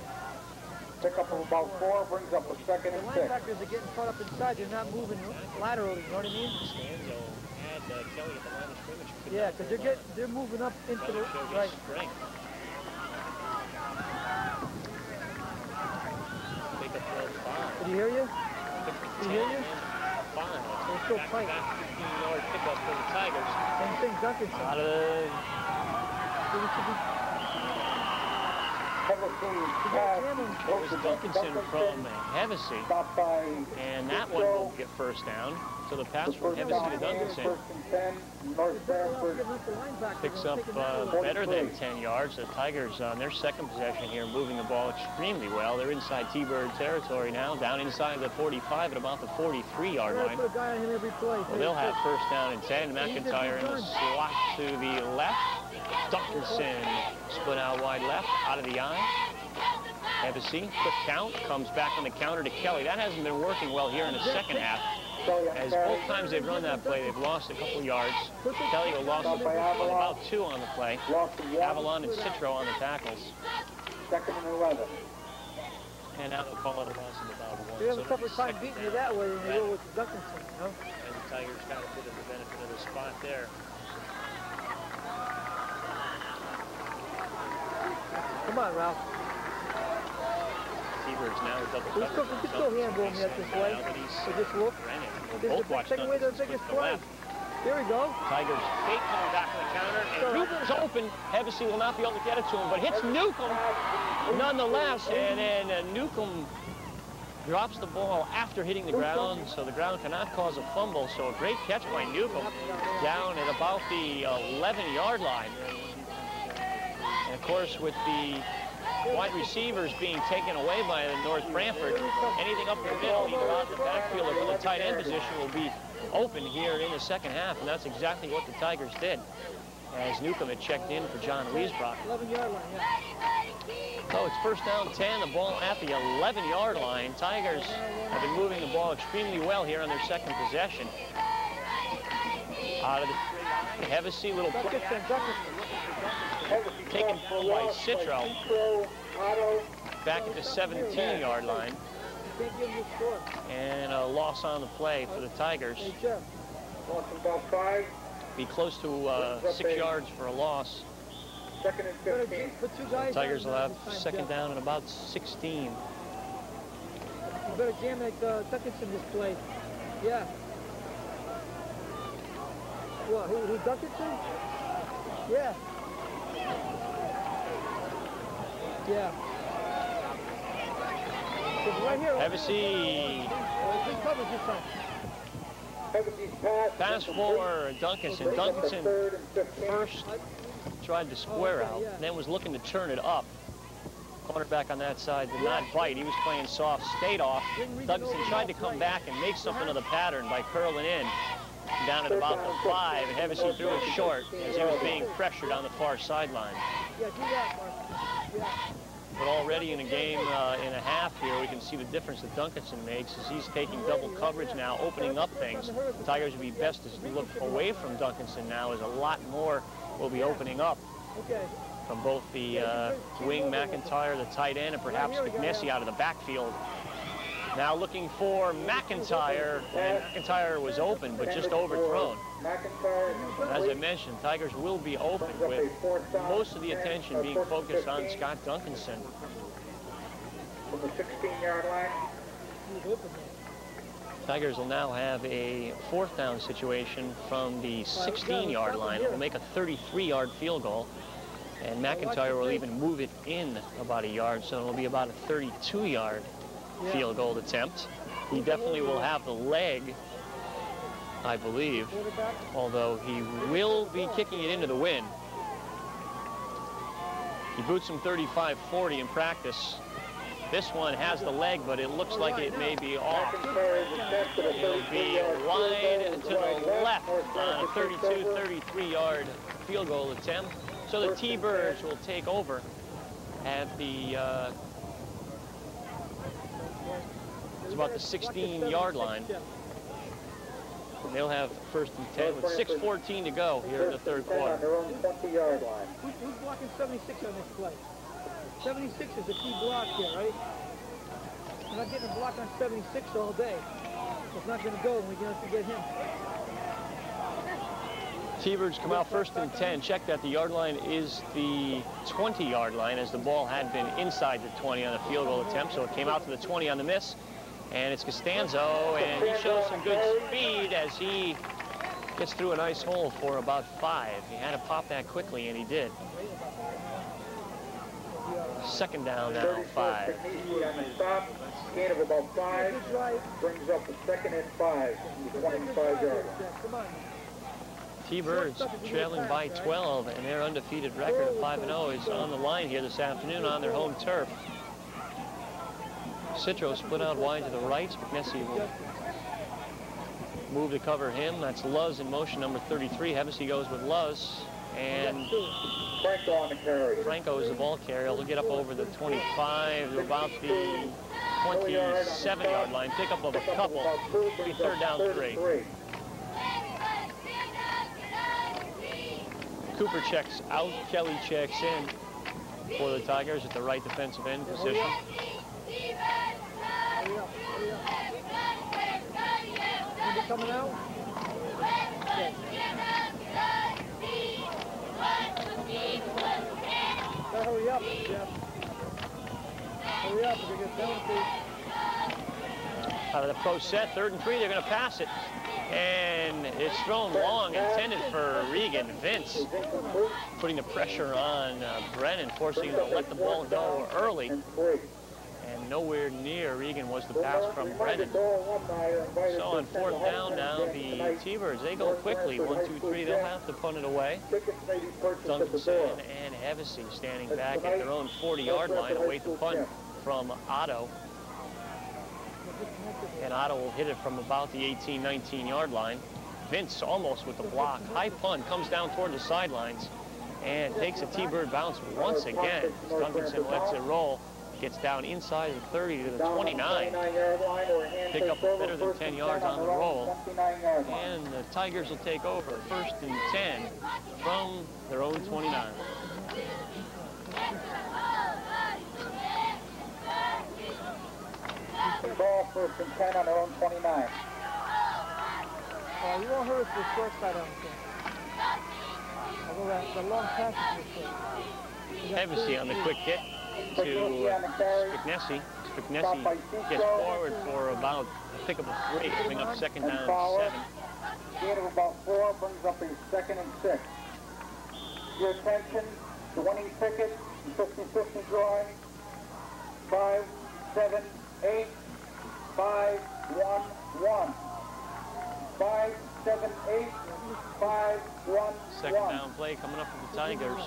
Pick up of about 4, brings up a second The and 6. linebackers are getting caught up inside. They're not moving laterally, you know what I mean? Stanzo had Kelly at the line of scrimmage. Could Yeah, not because hold on. they're moving up into Kelly the showed his right. strength. Pick up throw 5. Did he hear you? Pick Did he hear you? 5. They're still tight. Back 15-yard pickup for the Tigers. Same thing, Duncanson. Out of the So we should be Hevesy pass. It was Duncanson from Hevesy, Stopped by and that one will get first down. So the pass from first Hevesy down to and Duncanson first and 10. North Branford. picks up better than 10 yards. The Tigers on their second possession here moving the ball extremely well. They're inside T-Bird territory now, down inside the 45 at about the 43-yard line. Put a guy on him every play. Well, they'll have first down and 10. McIntyre in the slot to the left. Duncanson split out wide left, out of the eye. Hevesy, quick count, comes back on the counter to Kelly. That hasn't been working well here in the second half. As both times they've run that play, they've lost a couple yards. Kelly lost about 2 on the play. Avalon and Citro on the tackles. Second and 11. And now they'll call it a loss of about 1. They have a tougher time beating you that way than they will with Duncanson, you know? And the Tigers got a bit of the benefit of the spot there. Come on, Ralph. T-Birds now with double We can still handle him yet this way. So just look. We'll both watch Take away their Duncanson biggest split to the play. left. Here we go. Tigers fake coming back on the counter, and Newcomb's open. Hevesy will not be able to get it to him, but hits Newcomb nonetheless, and then Newcomb drops the ball after hitting the ground, so the ground cannot cause a fumble. So a great catch by Newcomb down at about the 11-yard line. And of course, with the wide receivers being taken away by the North Branford, anything up the middle, either out in the backfield or from the tight end position, will be open here in the second half, and that's exactly what the Tigers did, as Newcomb had checked in for John Leesbrock. 11-yard line, yeah. So it's first down 10, the ball at the 11-yard line. Tigers have been moving the ball extremely well here on their second possession. Out of the Hevesy, little play taken by Citro back at the 17-yard line. Can't give him the score. And a loss on the play for the Tigers. Hey, Jeff. Loss about 5. Be close to 6 yards for a loss. Second and Better 15. put 2 guys Tigers on will have this time, second Jeff. down and about 16. You better jam that Duncanson this play. Yeah. What, who Duncanson? Yeah. Yeah. It's right here. Hevesy, Good coverage this time. Hevesy's pass for Duncanson. Duncanson Third and 15. first tried to square out, then was looking to turn it up. Cornerback on that side did not bite. He was playing soft, stayed off. Duncanson tried to come back and make something of the pattern by curling in. down at about the 5, and Hevesy threw it short as he was being pressured on the far sideline. Yeah, do that, Mark. Yeah. But already in a game and a half here, we can see the difference that Duncanson makes as he's taking double coverage now, opening up things. The Tigers would be best to look away from Duncanson now, as a lot more will be opening up from both the wing McIntyre, the tight end, and perhaps McNessie out of the backfield. Now looking for McIntyre, and McIntyre was open, but just overthrown. As I mentioned, Tigers will be open, with most of the attention being focused on Scott Duncanson. From the 16-yard line. Tigers will now have a 4th down situation from the 16-yard line. It will make a 33-yard field goal, and McIntyre will even move it in about a yard, so it will be about a 32-yard field goal attempt. He definitely will have the leg, I believe, although he will be kicking it into the wind. He boots him 35-40 in practice. This one has the leg, but it looks like it may be off. It'll be wide to the left on a 32-33 field goal attempt. So the T-Birds will take over at the it's about the 16-yard line. And they'll have 1st and 10 with 6:14 to go here in the 3rd quarter. Their own 20-yard line. Who's blocking 76 on this play? 76 is the key block here, right? We're not getting a block on 76 all day. It's not going to go when we have to get him. T-Birds come out 1st and 10. Check that the yard line is the 20-yard line, as the ball had been inside the 20 on the field goal attempt, so it came out to the 20 on the miss. And it's Costanzo, and he shows some good speed as he gets through a nice hole for about 5. He had to pop that quickly, and he did. 2nd down now, 5. Gain of about 5 brings up the 2nd and 5, the 25-yard line. T-Birds trailing by 12, and their undefeated record of 5-0 is on the line here this afternoon on their home turf. Citro split out wide to the right. McNessie will move to cover him. That's Luz in motion, number 33. Hevesy goes with Luz, and Franco on the carry. Franco is the ball carrier. He'll get up over the 25 to about the 27-yard line. Pick up of a couple. It'll be 3rd down 3. Cooper checks out. Kelly checks in for the Tigers at the right defensive end position. Coming out. Hurry up, Jeff. Hurry up, we're going to get penalty. Out of the pro set, 3rd and 3, they're going to pass it. And it's thrown long, intended for Regan. Vince putting the pressure on Brennan, forcing him to let the ball go early. And nowhere near Regan was the pass from Brennan. So on 4th down now, the T-Birds, they go quickly. 1, 2, 3, they'll have to punt it away. Duncanson and Hevesy standing back at their own 40-yard line, await the punt from Otto. And Otto will hit it from about the 18, 19-yard line. Vince almost with the block. High punt, comes down toward the sidelines and takes a T-Bird bounce once again. Duncanson lets it roll. Gets down inside the 30 to the 29. Pick up better than 10 yards on the roll. And the Tigers will take over 1st and 10 from their own 29. Ball 1st and 10 on their own 29. You won't hurt the short side, I don't think. Although the long pass is Hevesy on the quick hit to Spignessi. Spignessi gets forward for about a pick of a 3, bring up 2nd down 7. Gain of about 4 brings up a 2nd and 6. Your attention, the winning ticket, 50-50 drawing, 5, 7, 8, 5, 1, 1. 5, 7, 8, 5, 1, 2nd down play coming up for the Tigers.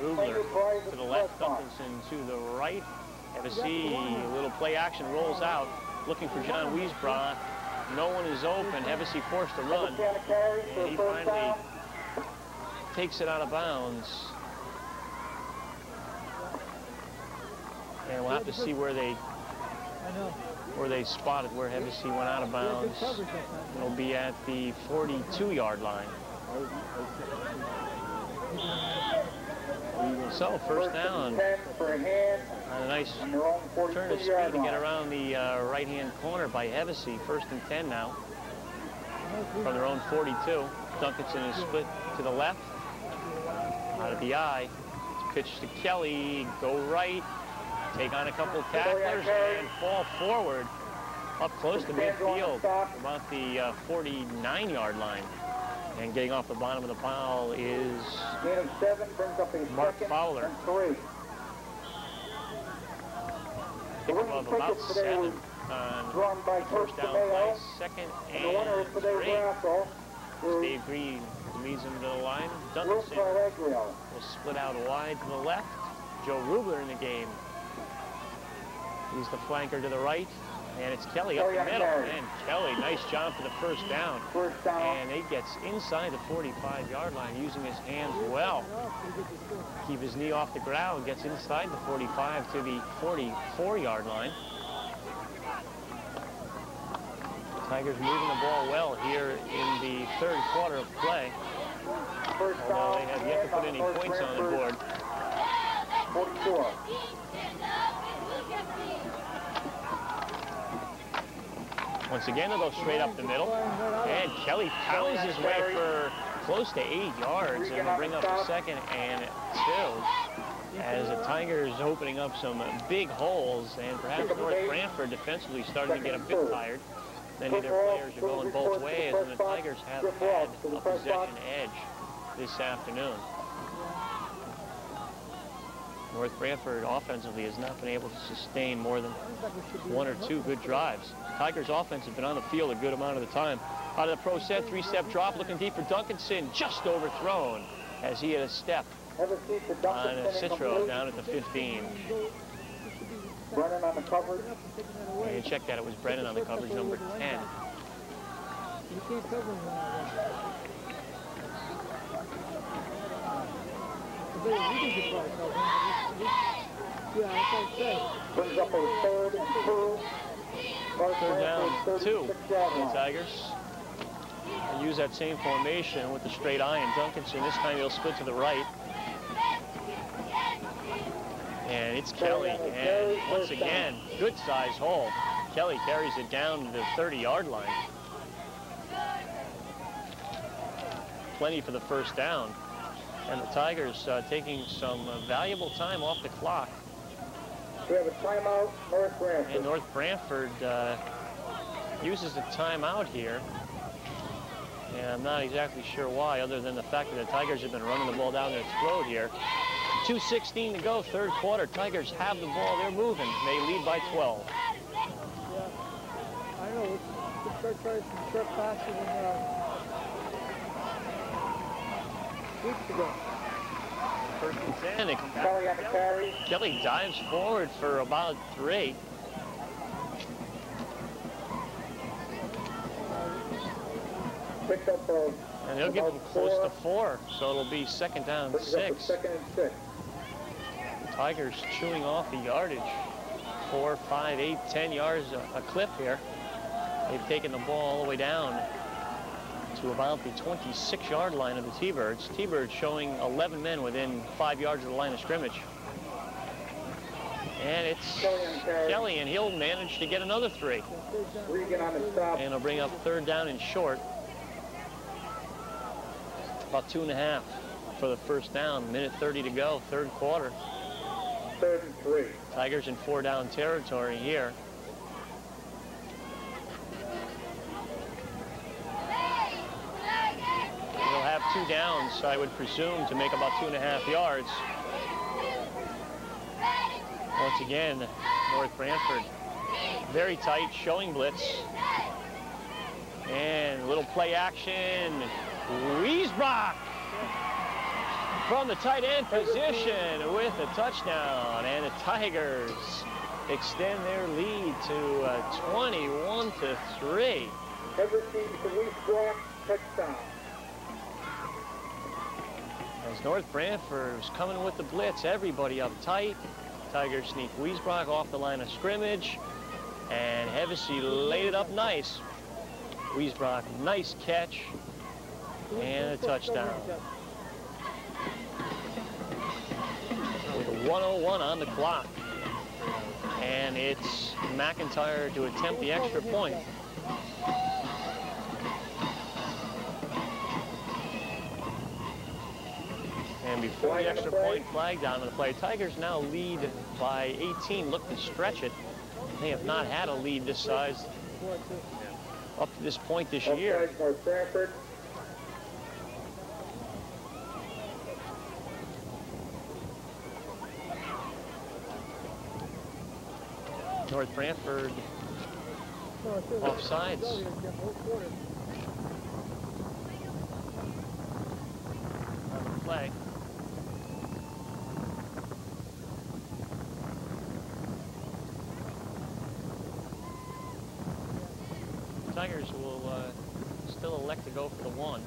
Rubler to the left, Duncanson to the right. Hevesy, a little play action, rolls out, looking for John Wiesbra. No one is open. Hevesy forced to run. And he finally takes it out of bounds. And we'll have to see where they spotted where Hevesy went out of bounds. It'll be at the 42-yard line. So first down. A nice turn of speed to get around the right-hand corner by Hevesy. First and 10 now from their own 42. Duncanson is split to the left. Out of the eye. It's pitched to Kelly. Go right. Take on a couple of tacklers and fall forward up close to midfield, about the 49-yard line. And getting off the bottom of the pile is Mark Fowler. Pickup of about 7 on first down play, second and 3. Dave Green leads him to the line. Duncanson will split out wide to the left. Joe Rubler in the game. He's the flanker to the right, and it's Kelly up the middle. And Kelly, nice job for the first down. And he gets inside the 45-yard line using his hands well. Keep his knee off the ground, gets inside the 45 to the 44-yard line. Tigers moving the ball well here in the third quarter of play. Although they have yet to put any points on the board. 44. Once again, they'll go straight up the middle. And Kelly pounds his way for close to 8 yards, and will bring up a second and 2. As the Tigers opening up some big holes, and perhaps North Branford defensively starting to get a bit tired. Many of their players are going both ways, and the Tigers have had a possession edge this afternoon. North Branford offensively has not been able to sustain more than 1 or 2 good drives. Tigers offense has been on the field a good amount of the time. Out of the pro set, 3-step drop, looking deep for Duncanson, just overthrown as he had a step on Citro down at the 15. Brennan on the coverage. And check that, it was Brennan on the coverage, number 10. Brings up a third and 2. Third down, 2 for the Tigers. And use that same formation with the straight eye, and Duncanson, this time he'll split to the right. And it's Kelly, and once again, good size hole. Kelly carries it down to the 30-yard line. Plenty for the first down. And the Tigers taking some valuable time off the clock. We have a timeout, North Branford. And North Branford uses a timeout here. And I'm not exactly sure why, other than the fact that the Tigers have been running the ball down their throat here. 2:16 to go, third quarter. Tigers have the ball. They're moving. They lead by 12. Yeah, I know. Let's start trying some short passes weeks ago. First and 10. They come back. Kelly on the carry. Kelly dives forward for about 3. Picked up And they'll give them close to 4, so it'll be second down 6. Second and 6. Tigers chewing off the yardage. 4, 5, 8, 10 yards a clip here. They've taken the ball all the way down to about the 26-yard line of the T-Birds. T-Birds showing 11 men within 5 yards of the line of scrimmage. And it's Kelly, and he'll manage to get another 3. Regan on the stop. And he'll bring up third down and short. About 2.5 for the first down. Minute 30 to go, third quarter. Third and 3. Tigers in 4-down territory here. They'll have 2 downs, I would presume, to make about 2.5 yards. Once again, North Branford very tight, showing blitz. And a little play action. Wiesbach from the tight end position with a touchdown, and the Tigers extend their lead to 21-3. Everything to Weisbrock, touchdown. As North Branford is coming with the blitz, everybody up tight. Tigers sneak Weisbrock off the line of scrimmage, and Hevesy laid it up nice. Weisbrock, nice catch, and a touchdown. With 1:01 on the clock. And it's McIntyre to attempt the extra point. And before the extra point, flag down on the play. Tigers now lead by 18, look to stretch it. They have not had a lead this size up to this point this year. North Branford offsides. On the flag. Tigers will still elect to go for the one.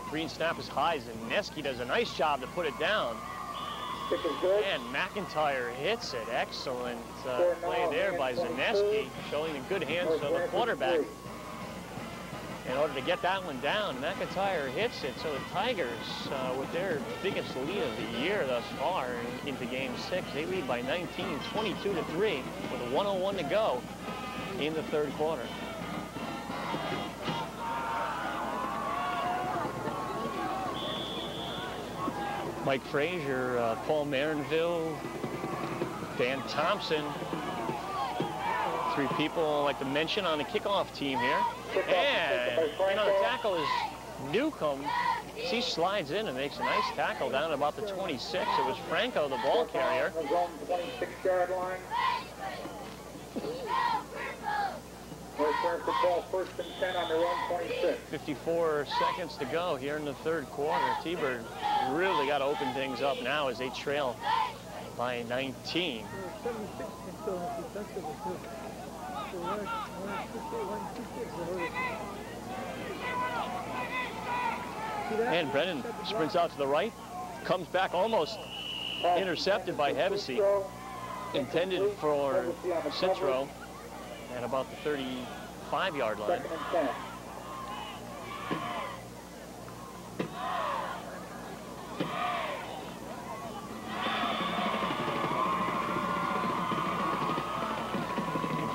Green snap is high. Zaneski does a nice job to put it down. And McIntyre hits it. Excellent play there by Zaneski, showing the good hands of the quarterback. In order to get that one down, McIntyre hits it. So the Tigers, with their biggest lead of the year thus far into Game 6, they lead by 19, 22-3, with 1:01 to go in the third quarter. Mike Frazier, Paul Marinville, Dan Thompson. Three people I'd like to mention on the kickoff team here. And in on the tackle is Newcomb. He slides in and makes a nice tackle down at about the 26. It was Franco, the ball carrier. 26-yard line. 54 seconds to go here in the third quarter. T-Bird really got to open things up now as they trail by 19. And Brennan sprints out to the right, comes back almost intercepted by Hevesy. Intended for Citro at about the 35-yard line.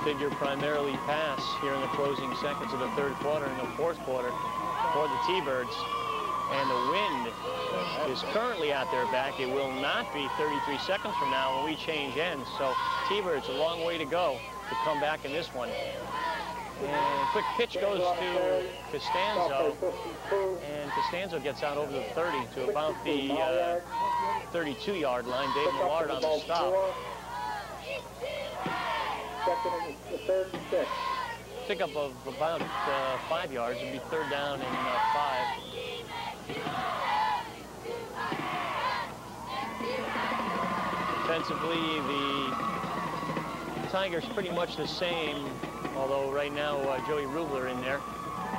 Figure primarily pass here in the closing seconds of the third quarter and the fourth quarter for the T-Birds. And the wind is currently at their back. It will not be 33 seconds from now when we change ends. So T-Birds a long way to go to come back in this one. And quick pitch goes to Costanzo. And Costanzo gets out over the 30 to about the 32-yard line. Dave Millard on the stop. Pickup of about 5 yards. It'd be third down and 5. Defensively, the Tigers pretty much the same, although right now Joey Rubler in there.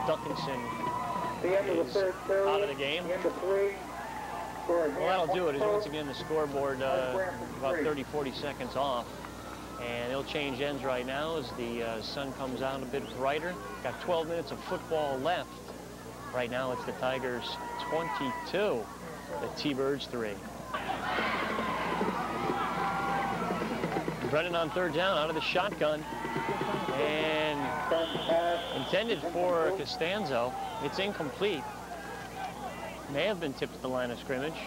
Duncanson is out of the game. Well, that'll do it. Is once again the scoreboard about 30-40 seconds off. And they'll change ends right now as the sun comes out a bit brighter. Got 12 minutes of football left. Right now it's the Tigers 22, the T-Birds 3. Brennan on third down out of the shotgun. And intended for Costanzo. It's incomplete. May have been tipped at the line of scrimmage.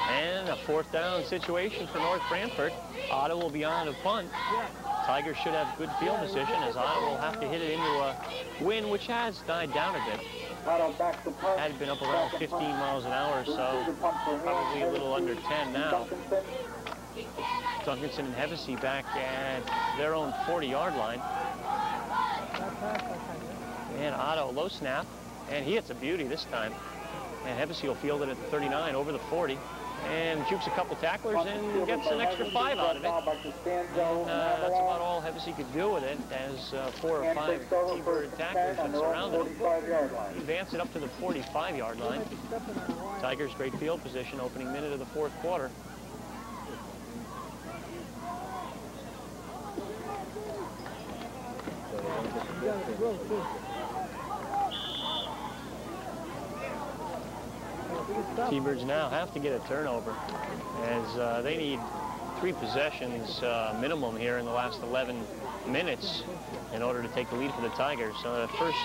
And a fourth down situation for North Branford. Otto will be on to punt. Tigers should have good field position as Otto will have to hit it into a wind, which has died down a bit. Had been up around 15 miles an hour or so, probably a little under 10 now. Duncanson and Hevesy back at their own 40-yard line. And Otto, low snap, and he hits a beauty this time. And Hevesy will field it at the 39 over the 40. And jukes a couple tacklers and gets an extra 5 out of it. And that's about all Hevesy could do with it, as 4 or 5 T-Bird tacklers that surrounded him. He advanced it up to the 45-yard line. Tigers great field position opening minute of the 4th quarter. T-Birds now have to get a turnover, as they need 3 possessions minimum here in the last 11 minutes in order to take the lead for the Tigers. So the first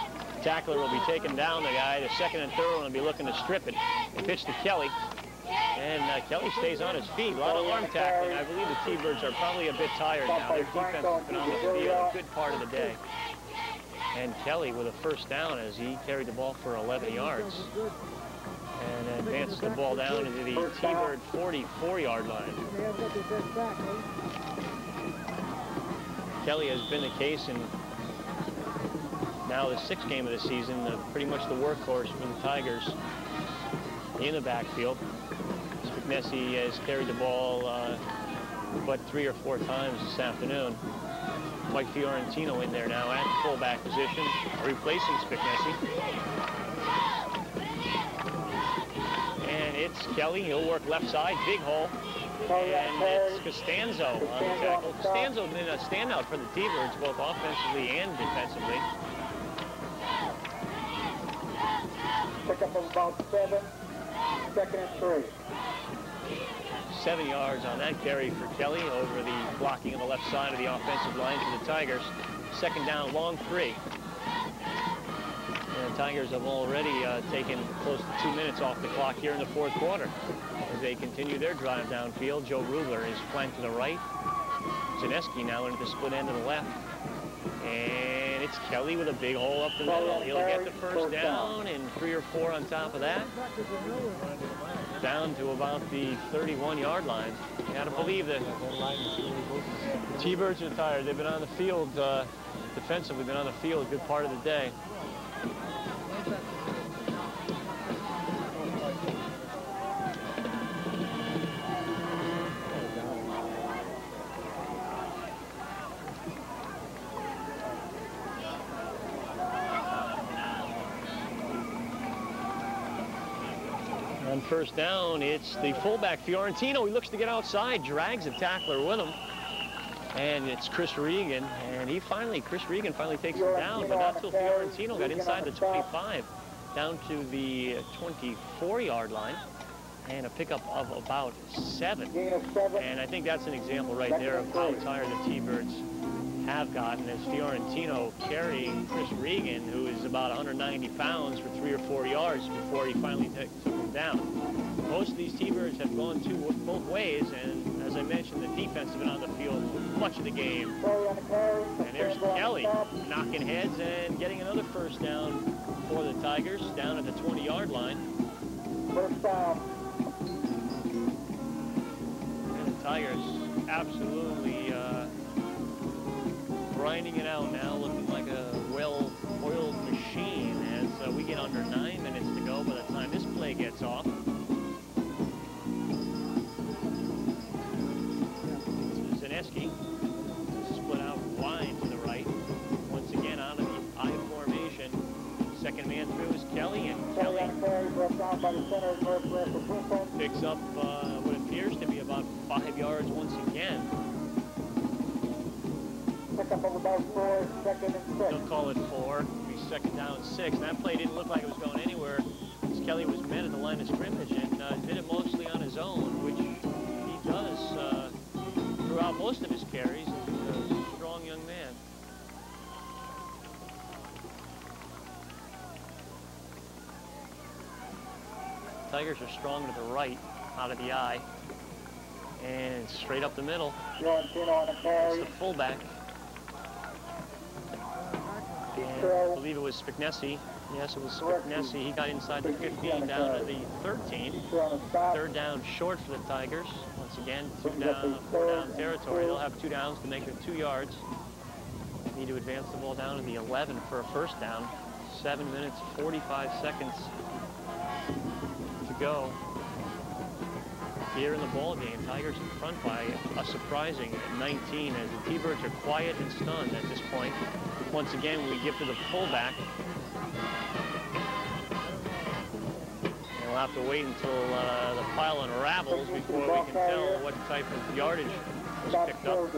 tackler will be taking down the guy. The second and third one will be looking to strip it. They pitch to Kelly, and Kelly stays on his feet. A lot of arm tackling. I believe the T-Birds are probably a bit tired now. Their defense has been on the field a good part of the day. And Kelly with a first down as he carried the ball for 11 yards. And advances the ball down into the T-Bird 44-yard line. Kelly has been the case in now the 6th game of the season, pretty much the workhorse for the Tigers in the backfield. Spignesi has carried the ball but 3 or 4 times this afternoon. Mike Fiorentino in there now at fullback position, replacing Spignesi. And it's Kelly. He'll work left side, big hole. And it's Costanzo on the tackle. Costanzo has been a standout for the T-Birds, both offensively and defensively. Pick up of about 7, 2nd and 3. 7 yards on that carry for Kelly over the blocking on the left side of the offensive line for the Tigers. 2nd down, long 3. And the Tigers have already taken close to 2 minutes off the clock here in the 4th quarter. As they continue their drive downfield, Joe Rubler is flanked to the right. Zaneski now into the split end to the left. And it's Kelly with a big hole up the middle. He'll get the first down and 3 or 4 on top of that. Down to about the 31-yard line. You gotta believe that T-Birds are tired. They've been on the field, defensively been on the field a good part of the day. On first down, it's the fullback, Fiorentino. He looks to get outside, drags a tackler with him. And it's Chris Regan, and Chris Regan finally takes him down, but not till Fiorentino got inside the 25, down to the 24-yard line, and a pickup of about 7. And I think that's an example right there of how tired the T-Birds have gotten, as Fiorentino carrying Chris Regan, who is about 190 pounds, for 3 or 4 yards before he finally took him down. Most of these T-Birds have gone both ways, and as I mentioned, the defense has been on the field much of the game. And there's Kelly knocking heads and getting another first down for the Tigers down at the 20-yard line. First down. And the Tigers absolutely grinding it out now, looking like a well-oiled machine as we get under 9 minutes to go by the time this play gets off. Zaneski split out wide to the right. Once again out of the I formation. Second man through is Kelly, and Kelly picks up what appears to be about 5 yards once again. Pick up of about 4, 2nd and 6. They'll call it 4. It'll be 2nd down 6. And that play didn't look like it was going anywhere, as Kelly was met at the line of scrimmage and did it mostly on his own, which he does throughout most of his carries. He's a strong young man. Tigers are strong to the right, out of the eye, and straight up the middle. It's the fullback. And I believe it was Spignesi Yes, it was Spinesi. He got inside the 15 down to the 13. Third down short for the Tigers. Once again, 4 down territory. They'll have 2 downs to make it 2 yards. Need to advance the ball down to the 11 for a first down. 7 minutes, 45 seconds to go here in the ball game. Tigers in front by a surprising 19 as the T-Birds are quiet and stunned at this point. Once again, we give to the fullback. We'll have to wait until the pile unravels before we can tell what type of yardage was picked up.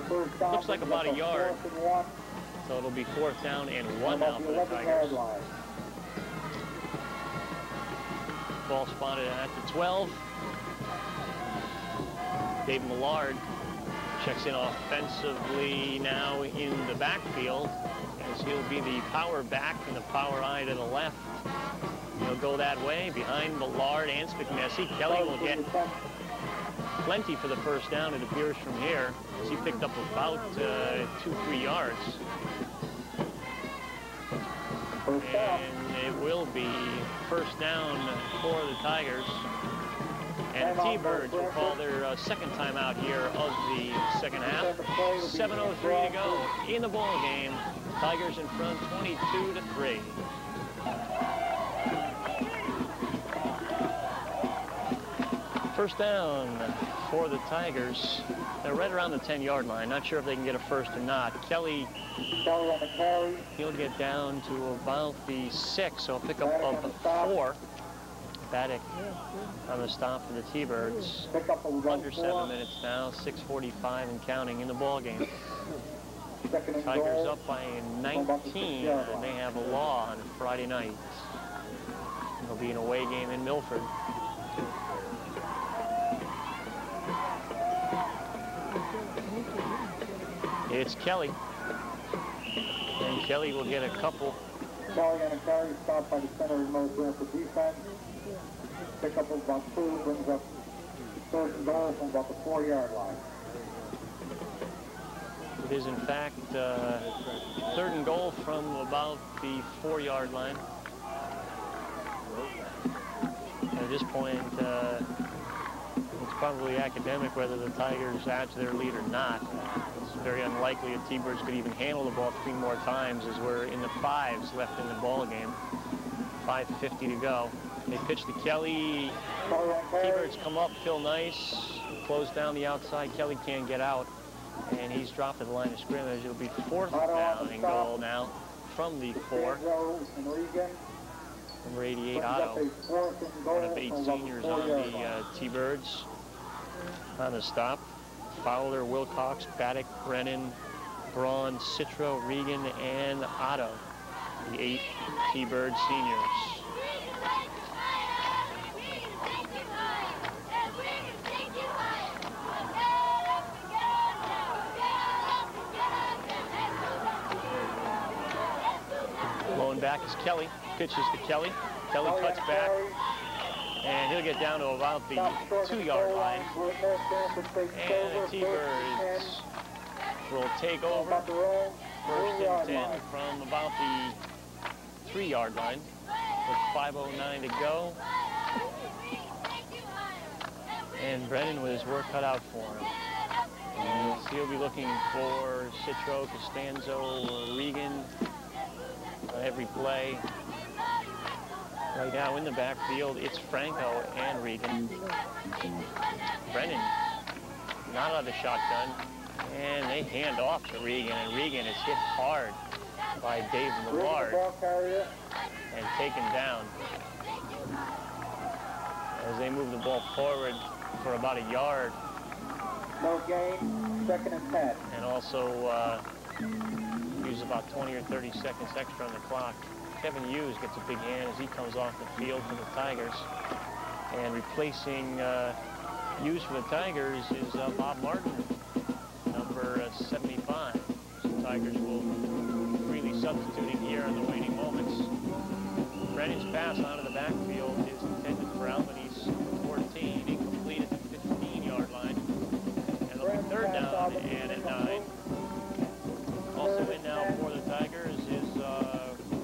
Looks like about a yard. So it'll be 4th down and 1 now for the Tigers. Ball spotted at the 12. Dave Millard checks in offensively now in the backfield as he'll be the power back and the power eye to the left. He'll go that way behind Millard and Spinesi. Kelly will get plenty for the first down, it appears, from here, as he picked up about 2-3 yards. And it will be first down for the Tigers. And the T-Birds will call their second timeout here of the second half. 7:03 to go in the ball game. Tigers in front 22-3. First down for the Tigers. They're right around the 10-yard line. Not sure if they can get a first or not. Kelly on the carry. He'll get down to about the 6, so a pickup of 4. Baddick on the stop for the T-Birds. Under 7 minutes now, 6:45 and counting in the ball game. Tigers up by 19, and they have a law on Friday night. It'll be an away game in Milford. It's Kelly. And Kelly will get a couple. Kelly on a carry, stopped by the center of North Branford defense. Pick up about 2, brings up 3rd and goal from about the 4-yard line. It is, in fact, 3rd and goal from about the 4-yard line. At this point, it's probably academic whether the Tigers add to their lead or not. It's very unlikely that T-Birds could even handle the ball 3 more times, as we're in the 5s left in the ball game. 5:50 to go. They pitch to Kelly. T-Birds come up, Phil Nice, close down the outside. Kelly can't get out, and he's dropped at the line of scrimmage. It'll be 4th down and goal now from the 4. Number 88, Otto. One of 8 seniors on the T-Birds. On the stop, Fowler, Wilcox, Baddick, Brennan, Braun, Citro, Regan, and Otto. The 8 T-Bird seniors. Blowing back is Kelly. Pitches to Kelly. Kelly cuts back, and he'll get down to about the 2-yard line. And the T-Birds will take over. 1st and 10 from about the 3-yard line with 5:09 to go. And Brennan with his work cut out for him. And he'll be looking for Citro, Costanzo, Regan on every play. Right now in the backfield, it's Franco and Regan. Brennan not out of the shotgun, and they hand off to Regan, and Regan is hit hard by Dave Millard and taken down as they move the ball forward for about a yard. No gain, 2nd and 10. And also use about 20 or 30 seconds extra on the clock. Kevin Hughes gets a big hand as he comes off the field for the Tigers. And replacing Hughes for the Tigers is Bob Martin, number 75. So the Tigers will freely substituting here in the waiting moments. Brennan's pass onto the backfield is intended for Albany's 14, incomplete at the 15-yard line. And it'll be 3rd down and at 9. Also in now for the Tigers is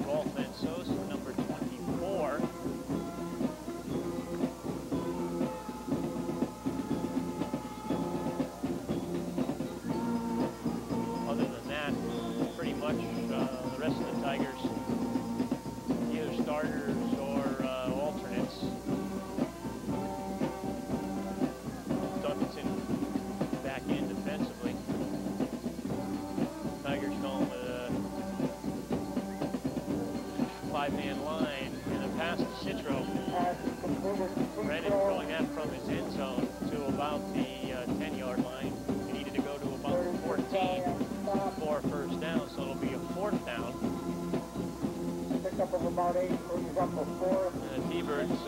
Rolf Vansos, number 20.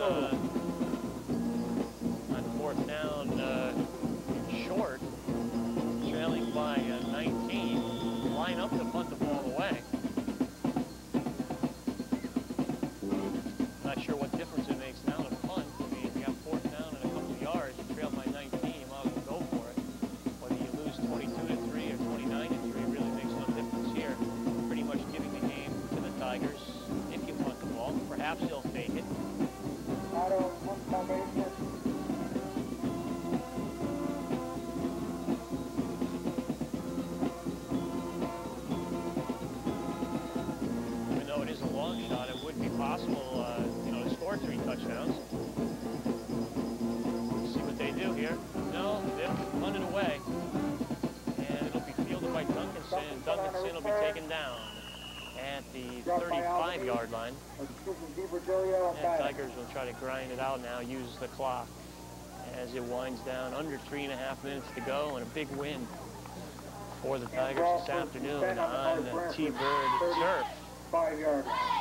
on fourth down short, trailing by 19, line up to punt the ball away. Not sure what difference it makes now to punt. I mean, if you got fourth down and a couple of yards, you trail by 19, you might as well go for it. Whether you lose 22-3 or 29-3 really makes no difference here. Pretty much giving the game to the Tigers. If you punt the ball, perhaps they'll fake it. Even though it is a long shot, it would be possible, you know, to score 3 touchdowns. See what they do here. No, they'll punt it away. And it'll be fielded by Duncanson. Duncanson will be taken down at the 35-yard line. And Tigers will try to grind it out now, use the clock as it winds down. Under 3.5 minutes to go, and a big win for the Tigers this afternoon on the T-Bird turf,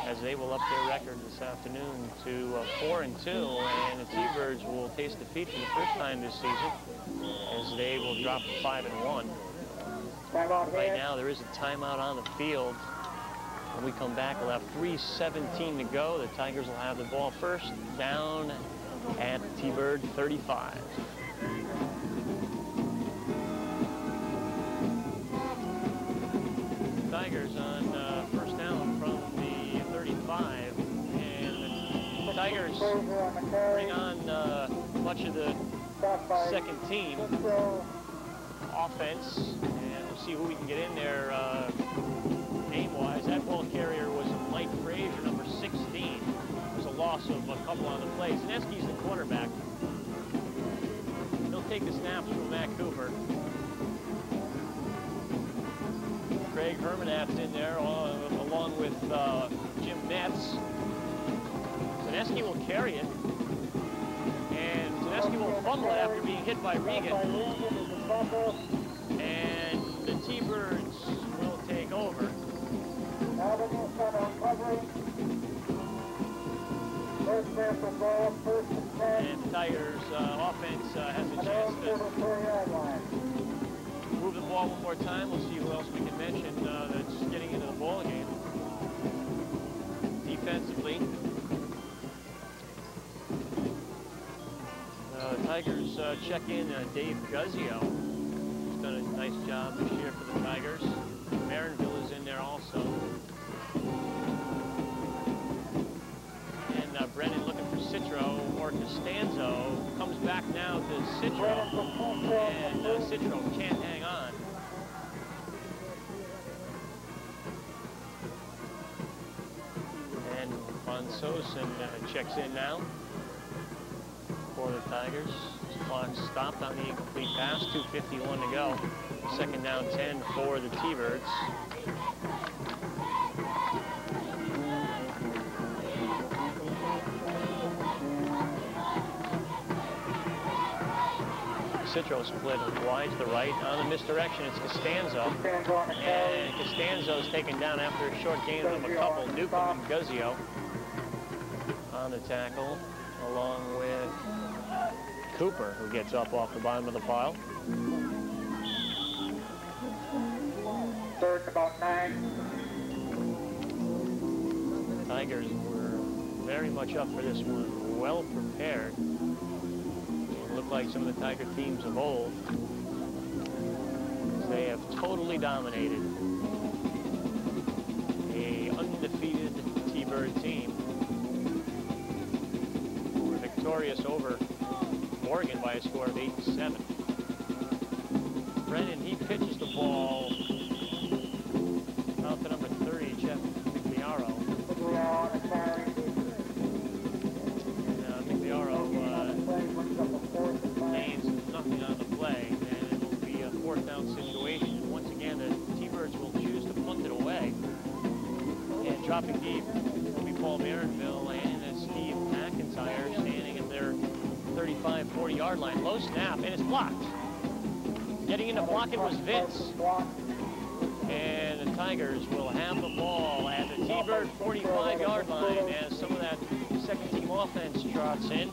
as they will up their record this afternoon to 4-2, and the T-Birds will taste defeat for the first time this season, as they will drop to 5-1. Right now, there is a timeout on the field. When we come back, we'll have 3:17 to go. The Tigers will have the ball first down at T-Bird 35. Tigers on first down from the 35, and the Tigers bring on much of the second team offense, and we'll see who we can get in there name-wise. That ball carrier was Mike Frazier, number 16. It was a loss of a couple on the play. Zaneski's the quarterback. He'll take the snaps from Matt Cooper. Craig Hermanath's in there along with Jim Metz. Zaneski will carry it. And Zaneski will fumble it after being hit by Regan. And the T-Birds will take over. And Tigers offense has a chance to move the ball one more time. We'll see who else we can mention that's getting into the ball game. Defensively, the Tigers check in Dave Guzzio, who's done a nice job this year for the Tigers. Marinville is in there also. And Brennan looking for Citro or Costanzo. Comes back now to Citro. And Citro can't hang on. And Von Sosen checks in now for the Tigers. Clock stopped on the incomplete pass. 2:51 to go. Second down 10 for the T-Birds. Citro split wide to the right. On the misdirection, it's Costanzo. And Costanzo's taken down after a short gain of a couple. Newcomb and Guzzio on the tackle, along with Cooper, who gets up off the bottom of the pile. Third about 9. Tigers were very much up for this one, well prepared. It looked like some of the Tiger teams of old. They have totally dominated a undefeated T-Bird team. Who were victorious over Oregon by a score of 8-7. Brennan, he pitches the ball out to number 30, Jeff Migliaro. And Migliaro gains nothing on the play, and it will be a fourth down situation. Once again, the T-Birds will choose to punt it away. And dropping deep will be Paul Marinville and Steve McIntyre standing at their 35, 40-yard line. Low snap, and it's blocked. Getting in to block it was Vince. And the Tigers will have the ball at the T-Bird 45-yard line as some of that second team offense trots in.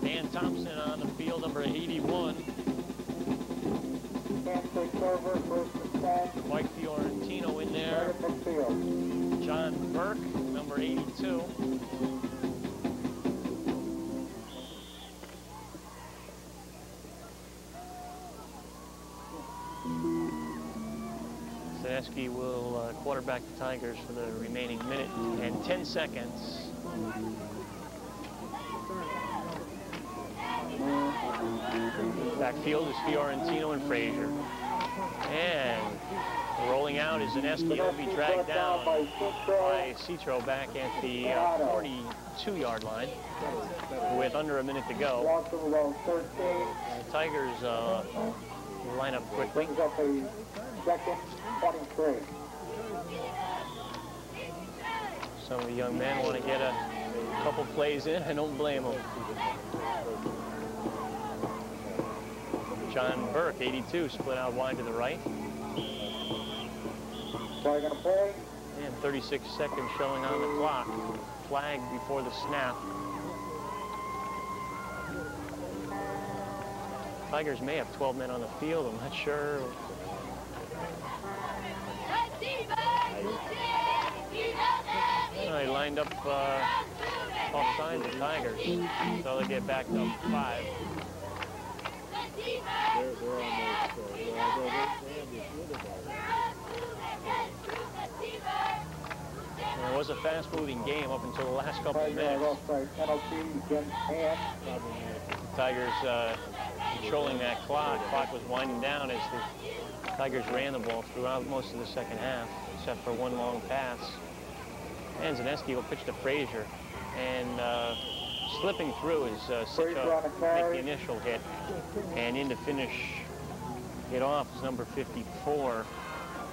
Dan Thompson on the field, number 81. Can't take over, first and 10. Mike Fiorentino in there. Right at midfield. John Burke, number 82. Zaneski will quarterback the Tigers for the remaining minute and 10 seconds. Backfield is Fiorentino and Frazier. And rolling out is Zaneski. He'll be dragged down by Citro back at the 42-yard line with under a minute to go. The Tigers line up quickly. Brings up a second 23. Some of the young men want to get a couple plays in. I don't blame them. John Burke, 82, split out wide to the right. Play gonna play. And 36 seconds showing on the clock. Flag before the snap. Tigers may have 12 men on the field. I'm not sure. They lined up offside the Tigers, so they get back up 5. And it was a fast-moving game up until the last couple of minutes. Tigers controlling that clock. Clock was winding down as the Tigers ran the ball throughout most of the second half, except for one long pass. And Zaneski will pitch to Frazier. And slipping through is Citro make the initial hit. And in to finish it off is number 54,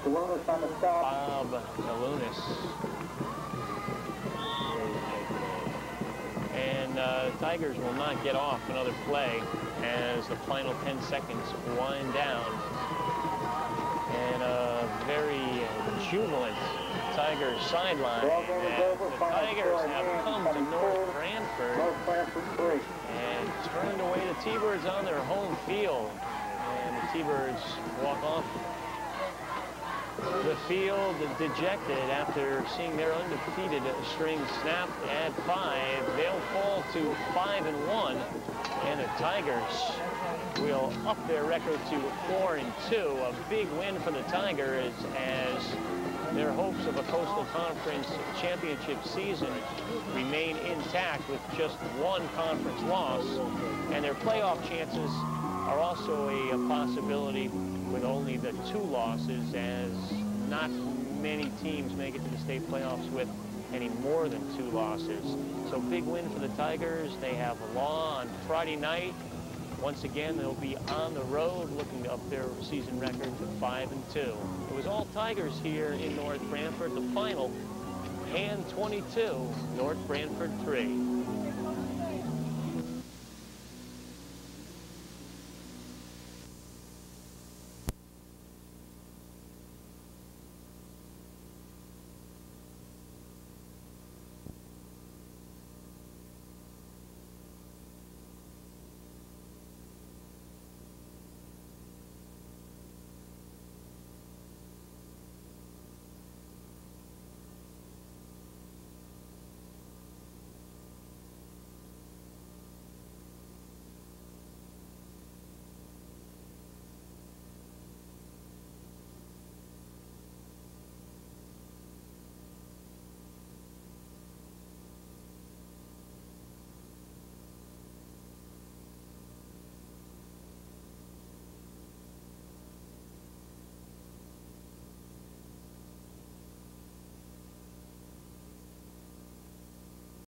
Bob Galunas. And Tigers will not get off another play as the final 10 seconds wind down. And a very jubilant Tigers sideline. And the Tigers have come to North Branford and turned away the T-Birds on their home field. And the T-Birds walk off the field dejected after seeing their undefeated string snapped at 5. They'll fall to 5-1, and the Tigers will up their record to 4-2. A big win for the Tigers as their hopes of a Coastal Conference championship season remain intact with just one conference loss, and their playoff chances are also a possibility with only the 2 losses, as not many teams make it to the state playoffs with any more than 2 losses. So big win for the Tigers. They have a law on Friday night. Once again, they'll be on the road looking to up their season record to 5-2. It was all Tigers here in North Branford. The final, Hand 22, North Branford 3.